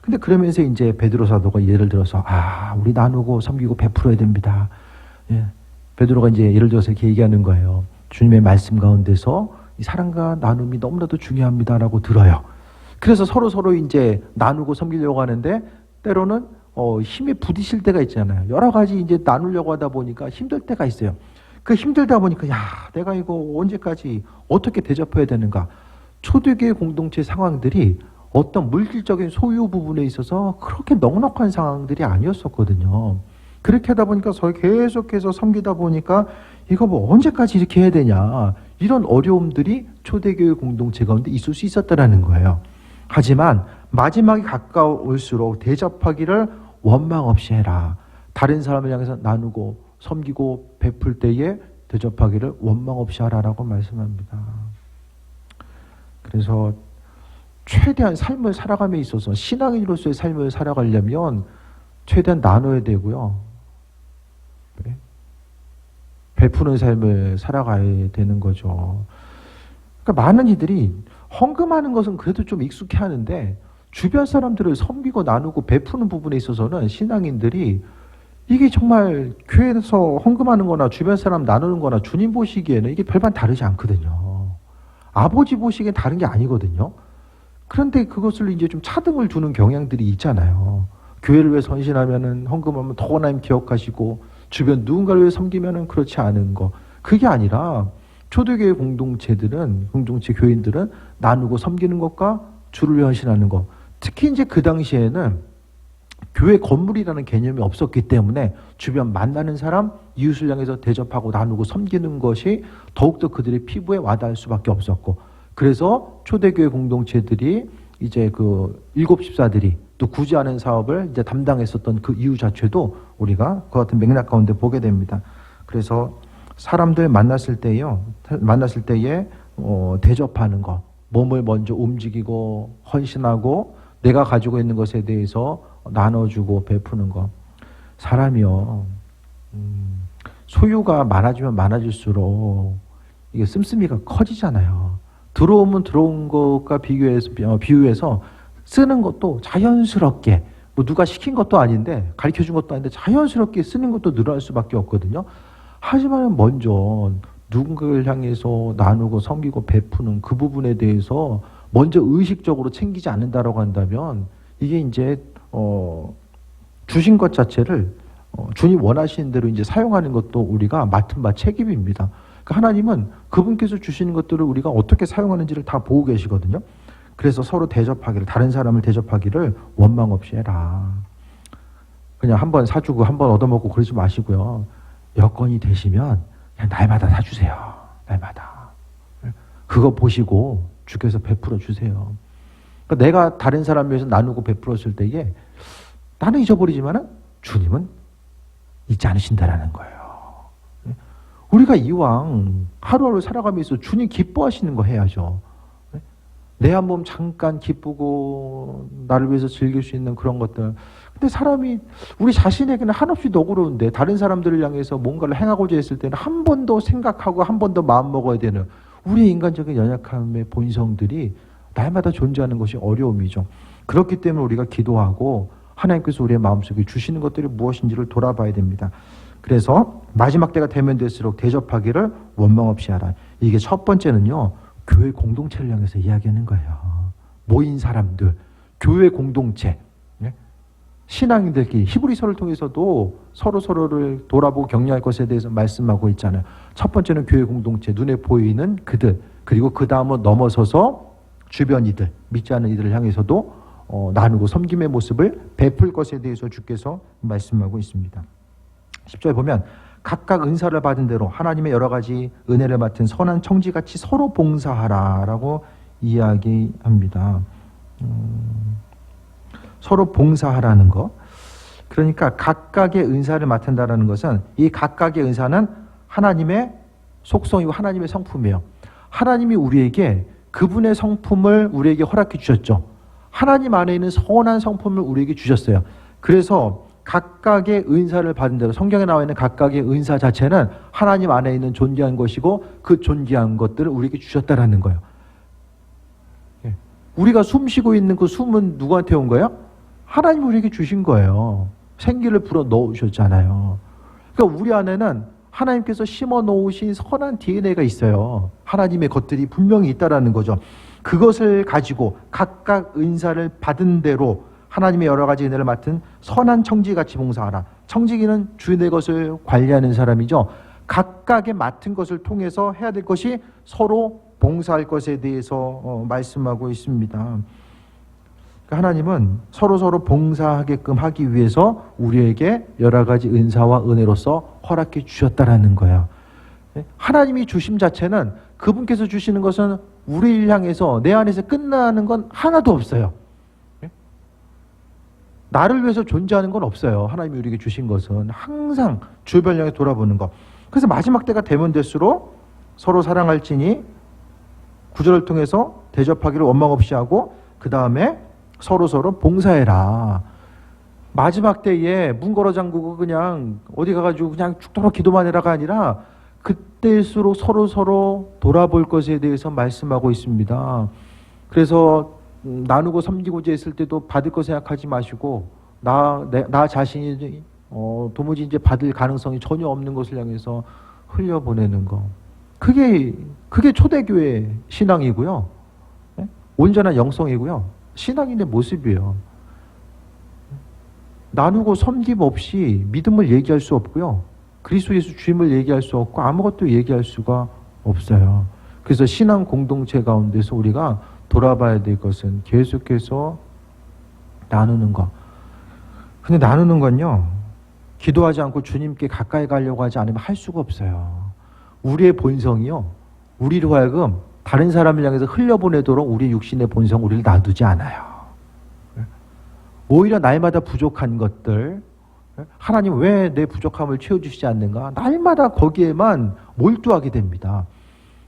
Speaker 1: 근데 그러면서 이제 베드로 사도가 예를 들어서 우리 나누고 섬기고 베풀어야 됩니다. 예. 베드로가 이제 예를 들어서 이렇게 얘기하는 거예요. 주님의 말씀 가운데서 이 사랑과 나눔이 너무나도 중요합니다라고 들어요. 그래서 서로 이제 나누고 섬기려고 하는데 때로는 힘이 부딪힐 때가 있잖아요. 여러 가지 이제 나누려고 하다 보니까 힘들 때가 있어요. 그 힘들다 보니까 내가 이거 언제까지 어떻게 대접해야 되는가? 초대교회 공동체 상황들이 어떤 물질적인 소유 부분에 있어서 그렇게 넉넉한 상황들이 아니었었거든요. 그렇게 하다 보니까 서로 계속해서 섬기다 보니까 이거 뭐 언제까지 이렇게 해야 되냐, 이런 어려움들이 초대교회 공동체 가운데 있을 수 있었다라는 거예요. 하지만 마지막이 가까울수록 대접하기를 원망 없이 해라. 다른 사람을 향해서 나누고 섬기고 베풀 때에 대접하기를 원망 없이 하라라고 말씀합니다. 그래서 최대한 삶을 살아감에 있어서 신앙인으로서의 삶을 살아가려면 최대한 나눠야 되고요. 베푸는 삶을 살아가야 되는 거죠. 그러니까 많은 이들이 헌금하는 것은 그래도 좀 익숙해 하는데 주변 사람들을 섬기고 나누고 베푸는 부분에 있어서는 신앙인들이 이게 정말 교회에서 헌금하는 거나 주변 사람 나누는 거나 주님 보시기에는 이게 별반 다르지 않거든요. 아버지 보시기엔 다른 게 아니거든요. 그런데 그것을 이제 좀 차등을 두는 경향들이 있잖아요. 교회를 위해 헌신하면은 헌금하면 더 하나님 기억하시고 주변 누군가를 위해 섬기면은 그렇지 않은 거. 그게 아니라 초대교회 공동체 교인들은 나누고 섬기는 것과 주를 위해 헌신하는 것. 특히 이제 그 당시에는 교회 건물이라는 개념이 없었기 때문에 주변 만나는 사람, 이웃을 향해서 대접하고 나누고 섬기는 것이 더욱더 그들의 피부에 와닿을 수밖에 없었고, 그래서 초대교회 공동체들이 이제 그 일곱 집사들이 또 구제하는 사업을 이제 담당했었던 그 이유 자체도 우리가 그 같은 맥락 가운데 보게 됩니다. 그래서 사람들 만났을 때에 대접하는 것, 몸을 먼저 움직이고 헌신하고 내가 가지고 있는 것에 대해서 나눠주고 베푸는 것. 사람이요, 소유가 많아지면 많아질수록 이게 씀씀이가 커지잖아요. 들어오면 들어온 것과 비유해서 쓰는 것도 자연스럽게, 뭐 누가 시킨 것도 아닌데 가르쳐 준 것도 아닌데 자연스럽게 쓰는 것도 늘어날 수밖에 없거든요. 하지만 먼저 누군가를 향해서 나누고 섬기고 베푸는 그 부분에 대해서 먼저 의식적으로 챙기지 않는다라고 한다면 이게 이제 주신 것 자체를 주님 원하시는 대로 이제 사용하는 것도 우리가 맡은 바 책임입니다. 그러니까 하나님은 그분께서 주시는 것들을 우리가 어떻게 사용하는지를 다 보고 계시거든요. 그래서 서로 대접하기를, 다른 사람을 대접하기를 원망 없이 해라. 그냥 한번 사주고 한번 얻어먹고 그러지 마시고요. 여건이 되시면 그냥 날마다 사주세요. 날마다. 그거 보시고 주께서 베풀어 주세요. 그러니까 내가 다른 사람 위해서 나누고 베풀었을 때에 나는 잊어버리지만 주님은 잊지 않으신다라는 거예요. 우리가 이왕 하루하루 살아가면서 주님 기뻐하시는 거 해야죠. 내 한 몸 잠깐 기쁘고 나를 위해서 즐길 수 있는 그런 것들. 근데 사람이 우리 자신에게는 한없이 너그러운데 다른 사람들을 향해서 뭔가를 행하고자 했을 때는 한 번 더 생각하고 한 번 더 마음 먹어야 되는 우리의 인간적인 연약함의 본성들이 날마다 존재하는 것이 어려움이죠. 그렇기 때문에 우리가 기도하고 하나님께서 우리의 마음속에 주시는 것들이 무엇인지를 돌아봐야 됩니다. 그래서 마지막 때가 되면 될수록 대접하기를 원망 없이 하라. 이게 첫 번째는요, 교회 공동체를 향해서 이야기하는 거예요. 모인 사람들, 교회 공동체, 신앙인들끼리 히브리서를 통해서도 서로를 돌아보고 격려할 것에 대해서 말씀하고 있잖아요. 첫 번째는 교회 공동체, 눈에 보이는 그들, 그리고 그 다음은 넘어서서 주변 이들, 믿지 않는 이들을 향해서도 나누고 섬김의 모습을 베풀 것에 대해서 주께서 말씀하고 있습니다. 10절에 보면 각각 은사를 받은 대로 하나님의 여러 가지 은혜를 맡은 선한 청지같이 서로 봉사하라라고 이야기합니다. 서로 봉사하라는 것. 그러니까 각각의 은사를 맡는다라는 것은 이 각각의 은사는 하나님의 속성이고 하나님의 성품이에요. 하나님이 우리에게 그분의 성품을 우리에게 허락해 주셨죠. 하나님 안에 있는 선한 성품을 우리에게 주셨어요. 그래서 각각의 은사를 받은 대로 성경에 나와 있는 각각의 은사 자체는 하나님 안에 있는 존귀한 것이고 그 존귀한 것들을 우리에게 주셨다라는 거예요. 우리가 숨 쉬고 있는 그 숨은 누구한테 온 거예요? 하나님 우리에게 주신 거예요. 생기를 불어 넣으셨잖아요. 그러니까 우리 안에는 하나님께서 심어 놓으신 선한 DNA가 있어요. 하나님의 것들이 분명히 있다라는 거죠. 그것을 가지고 각각 은사를 받은 대로 하나님의 여러 가지 은혜를 맡은 선한 청지같이 봉사하라. 청지기는 주인의 것을 관리하는 사람이죠. 각각의 맡은 것을 통해서 해야 될 것이 서로 봉사할 것에 대해서 말씀하고 있습니다. 그러니까 하나님은 서로 봉사하게끔 하기 위해서 우리에게 여러 가지 은사와 은혜로서 허락해 주셨다라는 거예요. 하나님이 주심 자체는 그분께서 주시는 것은 우리를 향해서 내 안에서 끝나는 건 하나도 없어요. 나를 위해서 존재하는 건 없어요. 하나님이 우리에게 주신 것은 항상 주변을 향해 돌아보는 것. 그래서 마지막 때가 되면 될수록 서로 사랑할지니 구절을 통해서 대접하기를 원망 없이 하고 그 다음에 서로 봉사해라. 마지막 때에 문 걸어 잠그고 그냥 어디 가가지고 그냥 죽도록 기도만 해라가 아니라 그때일수록 서로 돌아볼 것에 대해서 말씀하고 있습니다. 그래서 나누고 섬기고자 했을 때도 받을 거 생각하지 마시고 나 자신이 도무지 이제 받을 가능성이 전혀 없는 것을 향해서 흘려보내는 거. 그게 초대교회 신앙이고요. 온전한 영성이고요. 신앙인의 모습이에요. 나누고 섬김 없이 믿음을 얘기할 수 없고요. 그리스도 예수 주임을 얘기할 수 없고 아무것도 얘기할 수가 없어요. 그래서 신앙 공동체 가운데서 우리가 돌아봐야 될 것은 계속해서 나누는 것. 근데 나누는 건요, 기도하지 않고 주님께 가까이 가려고 하지 않으면 할 수가 없어요. 우리의 본성이요, 우리로 하여금 다른 사람을 향해서 흘려보내도록 우리 육신의 본성 우리를 놔두지 않아요. 오히려 날마다 부족한 것들, 하나님 왜 내 부족함을 채워주시지 않는가? 날마다 거기에만 몰두하게 됩니다.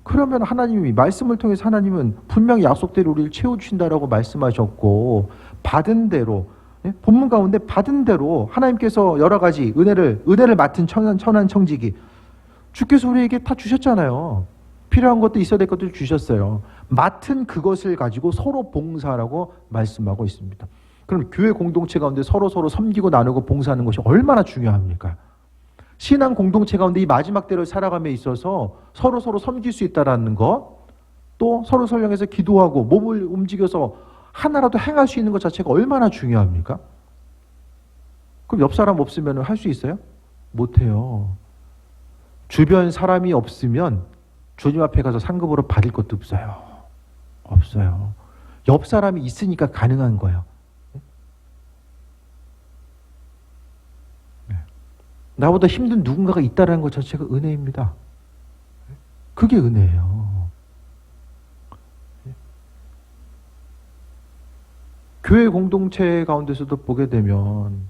Speaker 1: 그러면 하나님이 말씀을 통해서 하나님은 분명히 약속대로 우리를 채워주신다라고 말씀하셨고, 받은 대로, 본문 가운데 받은 대로 하나님께서 여러 가지 은혜를 맡은 천한 청지기, 주께서 우리에게 다 주셨잖아요. 필요한 것도 있어야 될 것도 주셨어요. 맡은 그것을 가지고 서로 봉사하라고 말씀하고 있습니다. 그럼 교회 공동체 가운데 서로 섬기고 나누고 봉사하는 것이 얼마나 중요합니까? 신앙 공동체 가운데 이 마지막 때를 살아감에 있어서 서로 섬길 수 있다는 것, 또 서로 향해서 기도하고 몸을 움직여서 하나라도 행할 수 있는 것 자체가 얼마나 중요합니까? 그럼 옆 사람 없으면 할 수 있어요? 못해요. 주변 사람이 없으면 주님 앞에 가서 상급으로 받을 것도 없어요. 없어요. 옆 사람이 있으니까 가능한 거예요. 나보다 힘든 누군가가 있다는 것 자체가 은혜입니다. 그게 은혜예요. 교회 공동체 가운데서도 보게 되면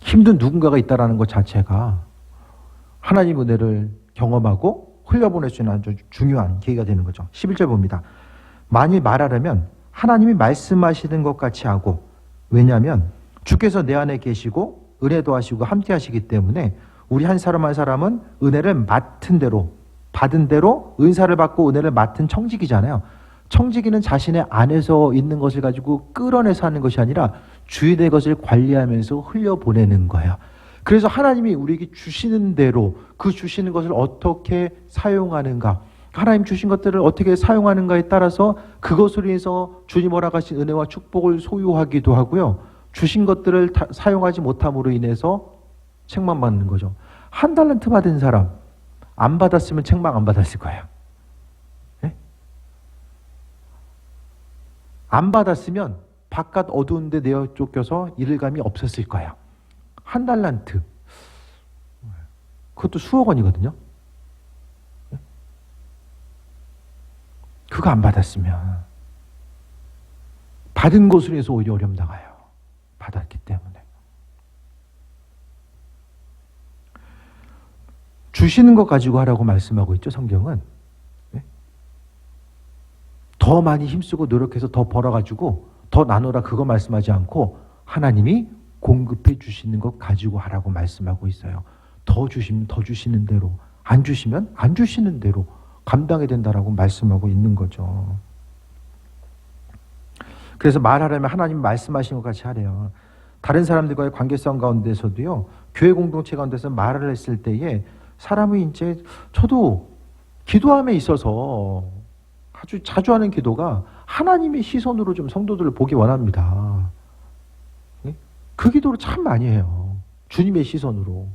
Speaker 1: 힘든 누군가가 있다는 것 자체가 하나님 은혜를 경험하고 흘려보낼 수 있는 아주 중요한 계기가 되는 거죠. 11절 봅니다. 만일 말하려면 하나님이 말씀하시는 것 같이 하고, 왜냐하면 주께서 내 안에 계시고 은혜도 하시고 함께 하시기 때문에 우리 한 사람 한 사람은 은혜를 맡은 대로, 받은 대로 은사를 받고 은혜를 맡은 청지기잖아요. 청지기는 자신의 안에서 있는 것을 가지고 끌어내서 하는 것이 아니라 주인의 것을 관리하면서 흘려보내는 거예요. 그래서 하나님이 우리에게 주시는 대로 그 주시는 것을 어떻게 사용하는가, 하나님 주신 것들을 어떻게 사용하는가에 따라서 그것으로 인해서 주님 허락하신 은혜와 축복을 소유하기도 하고요, 주신 것들을 사용하지 못함으로 인해서 책망받는 거죠. 한 달란트 받은 사람 안 받았으면 책망 안 받았을 거예요. 네? 안 받았으면 바깥 어두운 데 내어 쫓겨서 이를감이 없었을 거예요. 한 달란트, 그것도 수억 원이거든요. 네? 그거 안 받았으면 받은 것으로 해서 오히려 어려움 당해요. 받았기 때문에. 주시는 것 가지고 하라고 말씀하고 있죠, 성경은. 네? 더 많이 힘쓰고 노력해서 더 벌어가지고 더 나누라 그거 말씀하지 않고 하나님이 공급해 주시는 것 가지고 하라고 말씀하고 있어요. 더 주시면 더 주시는 대로, 안 주시면 안 주시는 대로 감당해야 된다라고 말씀하고 있는 거죠. 그래서 말하려면 하나님 말씀하신 것 같이 하래요. 다른 사람들과의 관계성 가운데서도요, 교회 공동체 가운데서 말을 했을 때에 사람이 이제, 저도 기도함에 있어서 아주 자주 하는 기도가 하나님의 시선으로 좀 성도들을 보기 원합니다. 그 기도를 참 많이 해요. 주님의 시선으로.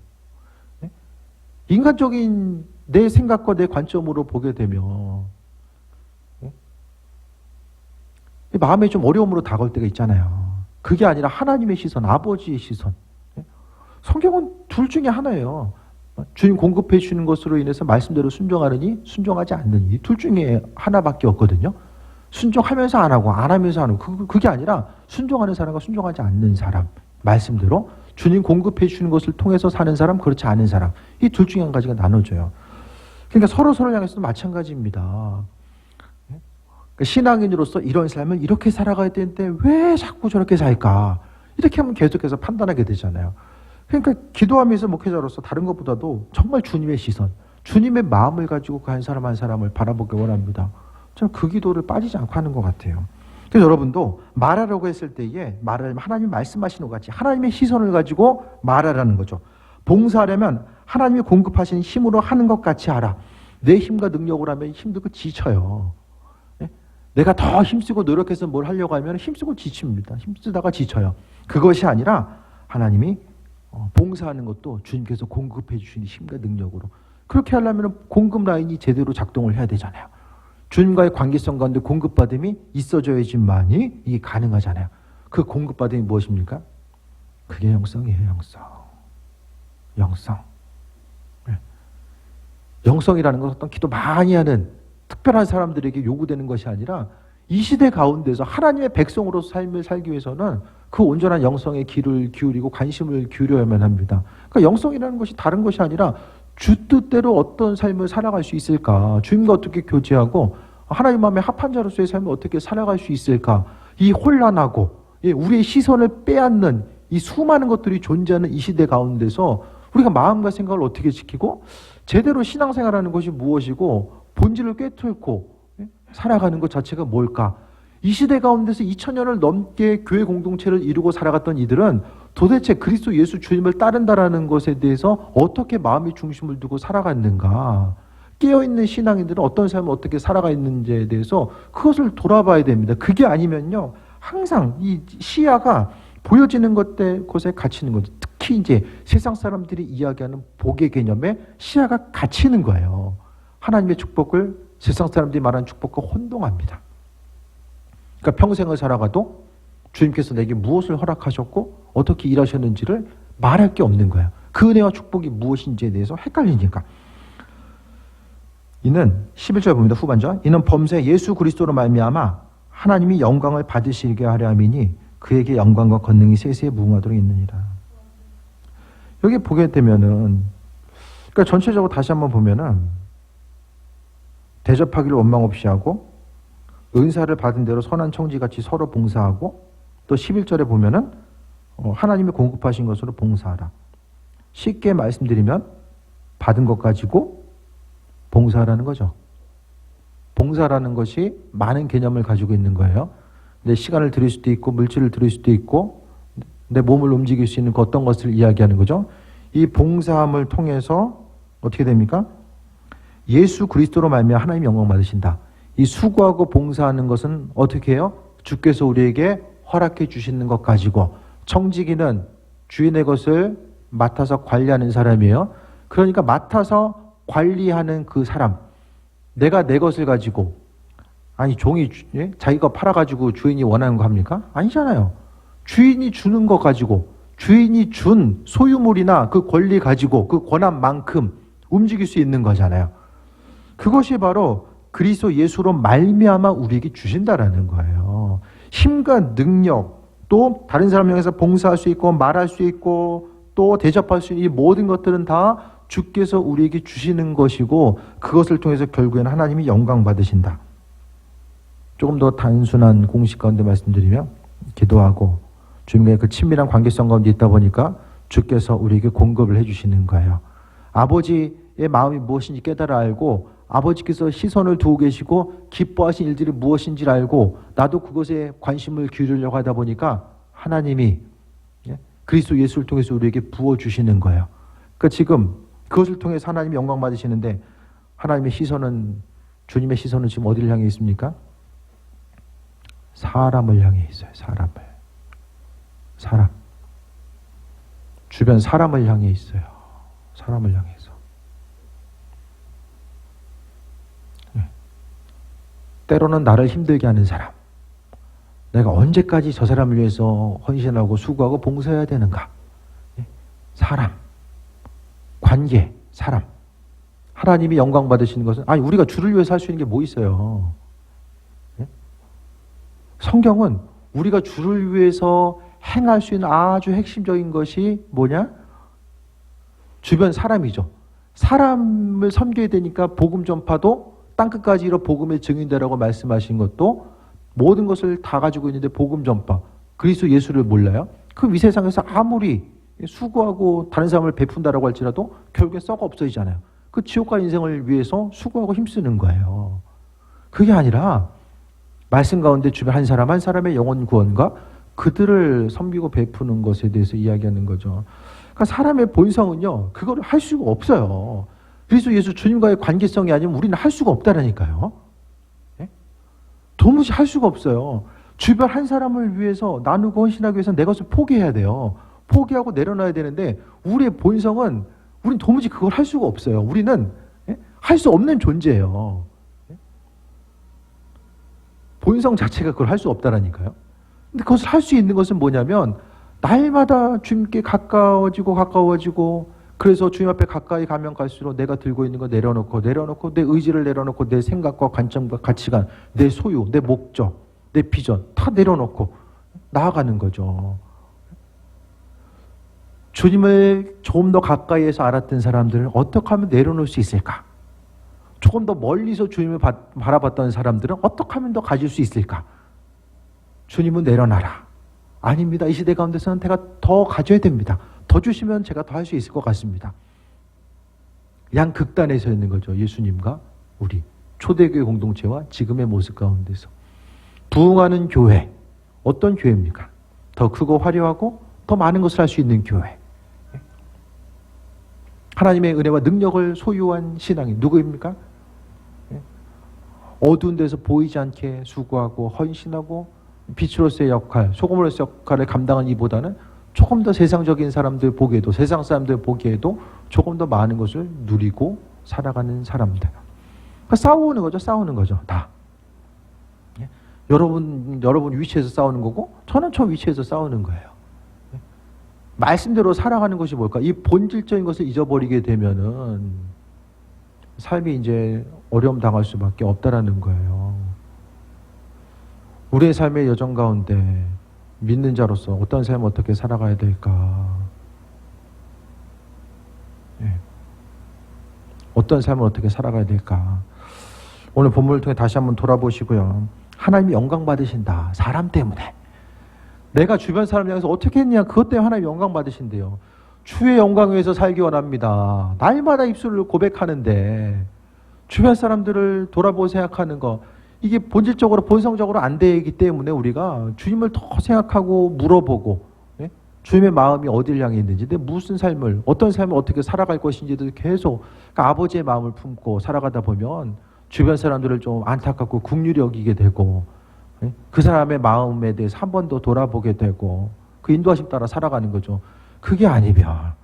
Speaker 1: 인간적인 내 생각과 내 관점으로 보게 되면 마음에 좀 어려움으로 다가올 때가 있잖아요. 그게 아니라 하나님의 시선, 아버지의 시선. 성경은 둘 중에 하나예요. 주님 공급해 주시는 것으로 인해서 말씀대로 순종하느니 순종하지 않느니, 둘 중에 하나밖에 없거든요. 순종하면서 안 하고 안 하면서 안 하고, 그게 아니라 순종하는 사람과 순종하지 않는 사람, 말씀대로 주님 공급해 주시는 것을 통해서 사는 사람, 그렇지 않은 사람, 이 둘 중에 한 가지가 나눠져요. 그러니까 서로를 향해서도 마찬가지입니다. 신앙인으로서 이런 삶을 이렇게 살아가야 되는데 왜 자꾸 저렇게 살까? 이렇게 하면 계속해서 판단하게 되잖아요. 그러니까 기도하면서 목회자로서 다른 것보다도 정말 주님의 시선, 주님의 마음을 가지고 그 한 사람 한 사람을 바라보기 원합니다. 저는 그 기도를 빠지지 않고 하는 것 같아요. 그래서 여러분도 말하라고 했을 때에 말하려면 하나님이 말씀하시는 것 같이 하나님의 시선을 가지고 말하라는 거죠. 봉사하려면 하나님이 공급하신 힘으로 하는 것 같이 하라. 내 힘과 능력으로 하면 힘들고 지쳐요. 내가 더 힘쓰고 노력해서 뭘 하려고 하면 힘쓰고 지칩니다. 힘쓰다가 지쳐요. 그것이 아니라 하나님이 봉사하는 것도 주님께서 공급해 주시는 힘과 능력으로. 그렇게 하려면 공급 라인이 제대로 작동을 해야 되잖아요. 주님과의 관계성 가운데 공급받음이 있어져야지만이 이게 가능하잖아요. 그 공급받음이 무엇입니까? 그게 영성이에요. 영성. 네. 영성이라는 것은 어떤 기도 많이 하는 특별한 사람들에게 요구되는 것이 아니라 이 시대 가운데서 하나님의 백성으로서 삶을 살기 위해서는 그 온전한 영성의 귀를 기울이고 관심을 기울여야만 합니다. 그러니까 영성이라는 것이 다른 것이 아니라 주 뜻대로 어떤 삶을 살아갈 수 있을까? 주님과 어떻게 교제하고 하나님 마음에 합한 자로서의 삶을 어떻게 살아갈 수 있을까? 이 혼란하고 우리의 시선을 빼앗는 이 수많은 것들이 존재하는 이 시대 가운데서 우리가 마음과 생각을 어떻게 지키고 제대로 신앙생활하는 것이 무엇이고 본질을 꿰뚫고 살아가는 것 자체가 뭘까? 이 시대 가운데서 2000년을 넘게 교회 공동체를 이루고 살아갔던 이들은 도대체 그리스도 예수 주님을 따른다라는 것에 대해서 어떻게 마음의 중심을 두고 살아갔는가? 깨어있는 신앙인들은 어떤 삶을 어떻게 살아가 있는지에 대해서 그것을 돌아봐야 됩니다. 그게 아니면요, 항상 이 시야가 보여지는 것에 갇히는 거죠. 특히 이제 세상 사람들이 이야기하는 복의 개념에 시야가 갇히는 거예요. 하나님의 축복을 세상 사람들이 말하는 축복과 혼동합니다. 그러니까 평생을 살아가도 주님께서 내게 무엇을 허락하셨고 어떻게 일하셨는지를 말할 게 없는 거예요. 그 은혜와 축복이 무엇인지에 대해서 헷갈리니까. 이는 11절 봅니다. 후반절. 이는 범세 예수 그리스도로 말미암아 하나님이 영광을 받으시게 하려 함이니 그에게 영광과 권능이 세세에 무궁하도록 있느니라. 여기 보게 되면은, 그러니까 전체적으로 다시 한번 보면은 대접하기를 원망 없이 하고 은사를 받은 대로 선한 청지같이 서로 봉사하고, 또 11절에 보면은 하나님이 공급하신 것으로 봉사하라. 쉽게 말씀드리면 받은 것 가지고 봉사하라는 거죠. 봉사라는 것이 많은 개념을 가지고 있는 거예요. 내 시간을 들일 수도 있고 물질을 들일 수도 있고 내 몸을 움직일 수 있는 그 어떤 것을 이야기하는 거죠. 이 봉사함을 통해서 어떻게 됩니까? 예수 그리스도로 말미암아 하나님 영광 받으신다. 이 수고하고 봉사하는 것은 어떻게 해요? 주께서 우리에게 허락해 주시는 것 가지고, 청지기는 주인의 것을 맡아서 관리하는 사람이에요. 그러니까 맡아서 관리하는 그 사람, 내가 내 것을 가지고, 아니 종이 자기가 팔아가지고 주인이 원하는 거 합니까? 아니잖아요. 주인이 주는 거 가지고, 주인이 준 소유물이나 그 권리 가지고 그 권한만큼 움직일 수 있는 거잖아요. 그것이 바로 그리스도 예수로 말미암아 우리에게 주신다라는 거예요. 힘과 능력, 또 다른 사람 향해서 봉사할 수 있고 말할 수 있고 또 대접할 수 있는 이 모든 것들은 다 주께서 우리에게 주시는 것이고, 그것을 통해서 결국에는 하나님이 영광 받으신다. 조금 더 단순한 공식 가운데 말씀드리면, 기도하고 주님과의 그 친밀한 관계성 가운데 있다 보니까 주께서 우리에게 공급을 해주시는 거예요. 아버지의 마음이 무엇인지 깨달아 알고, 아버지께서 시선을 두고 계시고 기뻐하신 일들이 무엇인지를 알고 나도 그것에 관심을 기울이려고 하다 보니까 하나님이 그리스도 예수를 통해서 우리에게 부어주시는 거예요. 그러니까 지금 그것을 통해서 하나님이 영광 받으시는데, 하나님의 시선은, 주님의 시선은 지금 어디를 향해 있습니까? 사람을 향해 있어요. 사람. 주변 사람을 향해 있어요. 사람을 향해서. 때로는 나를 힘들게 하는 사람, 내가 언제까지 저 사람을 위해서 헌신하고 수고하고 봉사해야 되는가? 사람, 관계, 사람. 하나님이 영광 받으시는 것은, 아니 우리가 주를 위해서 할 수 있는 게 뭐 있어요? 성경은 우리가 주를 위해서 행할 수 있는 아주 핵심적인 것이 뭐냐? 주변 사람이죠. 사람을 섬겨야 되니까 복음 전파도 땅끝까지 이뤄 복음의 증인되라고 말씀하신 것도 모든 것을 다 가지고 있는데 복음 전파, 그리스도 예수를 몰라요? 그 이 세상에서 아무리 수고하고 다른 사람을 베푼다라고 할지라도 결국엔 썩어 없어지잖아요. 그 지옥과 인생을 위해서 수고하고 힘쓰는 거예요. 그게 아니라 말씀 가운데 주변 한 사람 한 사람의 영혼 구원과 그들을 섬기고 베푸는 것에 대해서 이야기하는 거죠. 그러니까 사람의 본성은요, 그거를 할 수가 없어요. 그리스도 예수 주님과의 관계성이 아니면 우리는 할 수가 없다라니까요. 도무지 할 수가 없어요. 주변 한 사람을 위해서 나누고 헌신하기 위해서 내 것을 포기해야 돼요. 포기하고 내려놔야 되는데 우리의 본성은 우리는 도무지 그걸 할 수가 없어요. 우리는 할 수 없는 존재예요. 본성 자체가 그걸 할 수 없다라니까요. 근데 그것을 할 수 있는 것은 뭐냐면 날마다 주님께 가까워지고 그래서 주님 앞에 가까이 가면 갈수록 내가 들고 있는 거 내려놓고 내 의지를 내려놓고 내 생각과 관점과 가치관, 내 소유, 내 목적, 내 비전 다 내려놓고 나아가는 거죠. 주님을 조금 더 가까이에서 알았던 사람들은 어떻게 하면 내려놓을 수 있을까? 조금 더 멀리서 주님을 바라봤던 사람들은 어떻게 하면 더 가질 수 있을까? 주님은 내려놔라. 아닙니다. 이 시대 가운데서는 내가 더 가져야 됩니다. 더 주시면 제가 더 할 수 있을 것 같습니다. 양극단에 서 있는 거죠. 예수님과 우리 초대교회 공동체와 지금의 모습 가운데서 부흥하는 교회, 어떤 교회입니까? 더 크고 화려하고 더 많은 것을 할 수 있는 교회, 하나님의 은혜와 능력을 소유한 신앙이 누구입니까? 어두운 데서 보이지 않게 수고하고 헌신하고 빛으로서의 역할, 소금으로서의 역할을 감당한 이보다는 조금 더 세상적인 사람들 보기에도, 세상 사람들 보기에도 조금 더 많은 것을 누리고 살아가는 사람들. 그러니까 싸우는 거죠. 다. 여러분 위치에서 싸우는 거고 저는 저 위치에서 싸우는 거예요. 말씀대로 살아가는 것이 뭘까? 이 본질적인 것을 잊어버리게 되면은 삶이 이제 어려움 당할 수밖에 없다라는 거예요. 우리의 삶의 여정 가운데 믿는 자로서 어떤 삶을 어떻게 살아가야 될까? 어떤 삶을 어떻게 살아가야 될까? 오늘 본문을 통해 다시 한번 돌아보시고요. 하나님이 영광 받으신다. 사람 때문에. 내가 주변 사람 향해서 어떻게 했냐? 그것 때문에 하나님 영광 받으신대요. 주의 영광 위해서 살기 원합니다. 날마다 입술로 고백하는데 주변 사람들을 돌아보고 생각하는 거, 이게 본질적으로 본성적으로 안 되기 때문에 우리가 주님을 더 생각하고 물어보고, 주님의 마음이 어디를 향해 있는지, 내 무슨 삶을, 어떤 삶을 어떻게 살아갈 것인지도 계속, 그러니까 아버지의 마음을 품고 살아가다 보면 주변 사람들을 좀 안타깝고 긍휼히 여기게 되고, 그 사람의 마음에 대해서 한 번 더 돌아보게 되고, 그 인도하심 따라 살아가는 거죠. 그게 아니면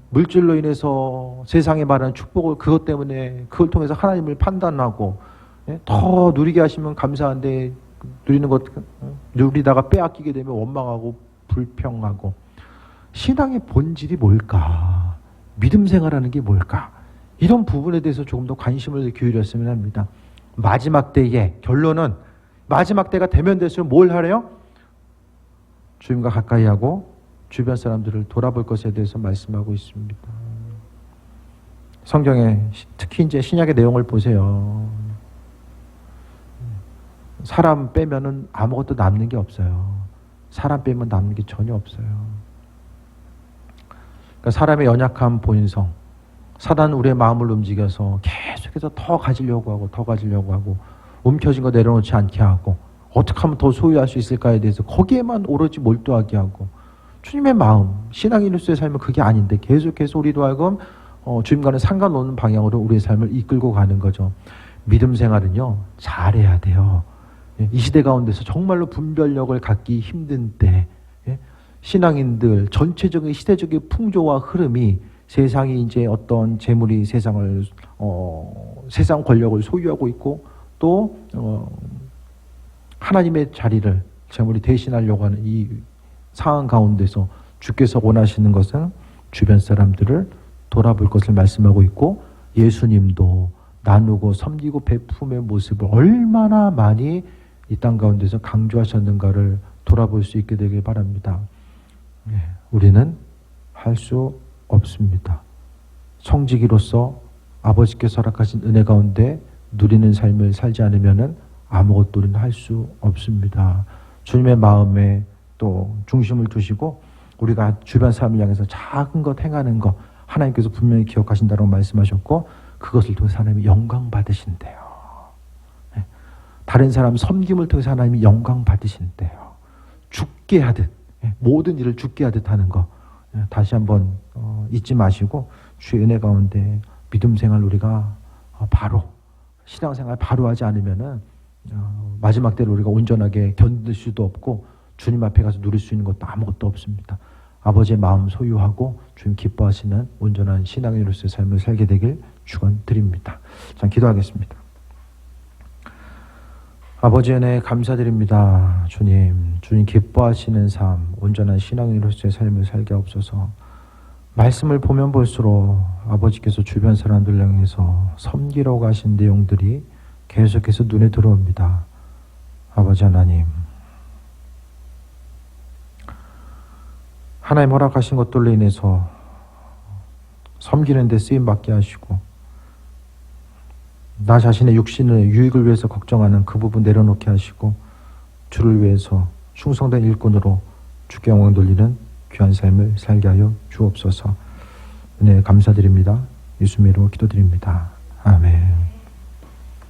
Speaker 1: 물질로 인해서 세상에 말하는 축복을 그것 때문에 그걸 통해서 하나님을 판단하고 더 누리게 하시면 감사한데 누리는 것 누리다가 빼앗기게 되면 원망하고 불평하고. 신앙의 본질이 뭘까? 믿음 생활하는 게 뭘까? 이런 부분에 대해서 조금 더 관심을 기울였으면 합니다. 마지막 때의 결론은, 마지막 때가 되면 될수록 뭘 하래요? 주님과 가까이 하고 주변 사람들을 돌아볼 것에 대해서 말씀하고 있습니다. 성경에 특히 이제 신약의 내용을 보세요. 사람 빼면은 아무것도 남는 게 없어요. 사람 빼면 남는 게 전혀 없어요. 그러니까 사람의 연약한 본성, 사단은 우리의 마음을 움직여서 계속해서 더 가지려고 하고 움켜진 거 내려놓지 않게 하고, 어떻게 하면 더 소유할 수 있을까에 대해서 거기에만 오로지 몰두하게 하고, 주님의 마음, 신앙인으로서의 삶은 그게 아닌데 계속해서 우리도 하여금 주님과는 상관없는 방향으로 우리의 삶을 이끌고 가는 거죠. 믿음 생활은요, 잘해야 돼요. 이 시대 가운데서 정말로 분별력을 갖기 힘든 때, 신앙인들 전체적인 시대적인 풍조와 흐름이, 세상이 이제 어떤 재물이 세상 권력을 소유하고 있고, 또 하나님의 자리를 재물이 대신하려고 하는 이 상황 가운데서 주께서 원하시는 것은 주변 사람들을 돌아볼 것을 말씀하고 있고, 예수님도 나누고 섬기고 베품의 모습을 얼마나 많이 이 땅 가운데서 강조하셨는가를 돌아볼 수 있게 되길 바랍니다. 우리는 할 수 없습니다. 성직이로서 아버지께서 허락하신 은혜 가운데 누리는 삶을 살지 않으면 아무것도 우리는 할 수 없습니다. 주님의 마음에 또 중심을 두시고 우리가 주변 사람을 향해서 작은 것 행하는 것 하나님께서 분명히 기억하신다고 말씀하셨고, 그것을 통해서 하나님이 영광 받으신대요. 다른 사람 섬김을 통해서 하나님이 영광 받으신대요. 죽게 하듯, 모든 일을 죽게 하듯 하는 거 다시 한번 잊지 마시고, 주의 은혜 가운데 믿음 생활 우리가 바로, 신앙생활 바로 하지 않으면은 마지막 때로 우리가 온전하게 견딜 수도 없고 주님 앞에 가서 누릴 수 있는 것도 아무것도 없습니다. 아버지의 마음 소유하고 주님 기뻐하시는 온전한 신앙인으로서의 삶을 살게 되길 축원드립니다. 자, 기도하겠습니다. 아버지 은혜 감사드립니다. 주님 기뻐하시는 삶, 온전한 신앙인으로서의 삶을 살게 하옵소서. 말씀을 보면 볼수록 아버지께서 주변 사람들 향해서 섬기라고 하신 내용들이 계속해서 눈에 들어옵니다. 아버지 하나님, 하나님 허락하신 것들로 인해서 섬기는 데 쓰임받게 하시고 나 자신의 육신의 유익을 위해서 걱정하는 그 부분 내려놓게 하시고 주를 위해서 충성된 일꾼으로 주께 영광 돌리는 귀한 삶을 살게 하여 주옵소서. 은혜 감사드립니다. 예수님으로 기도드립니다. 아멘.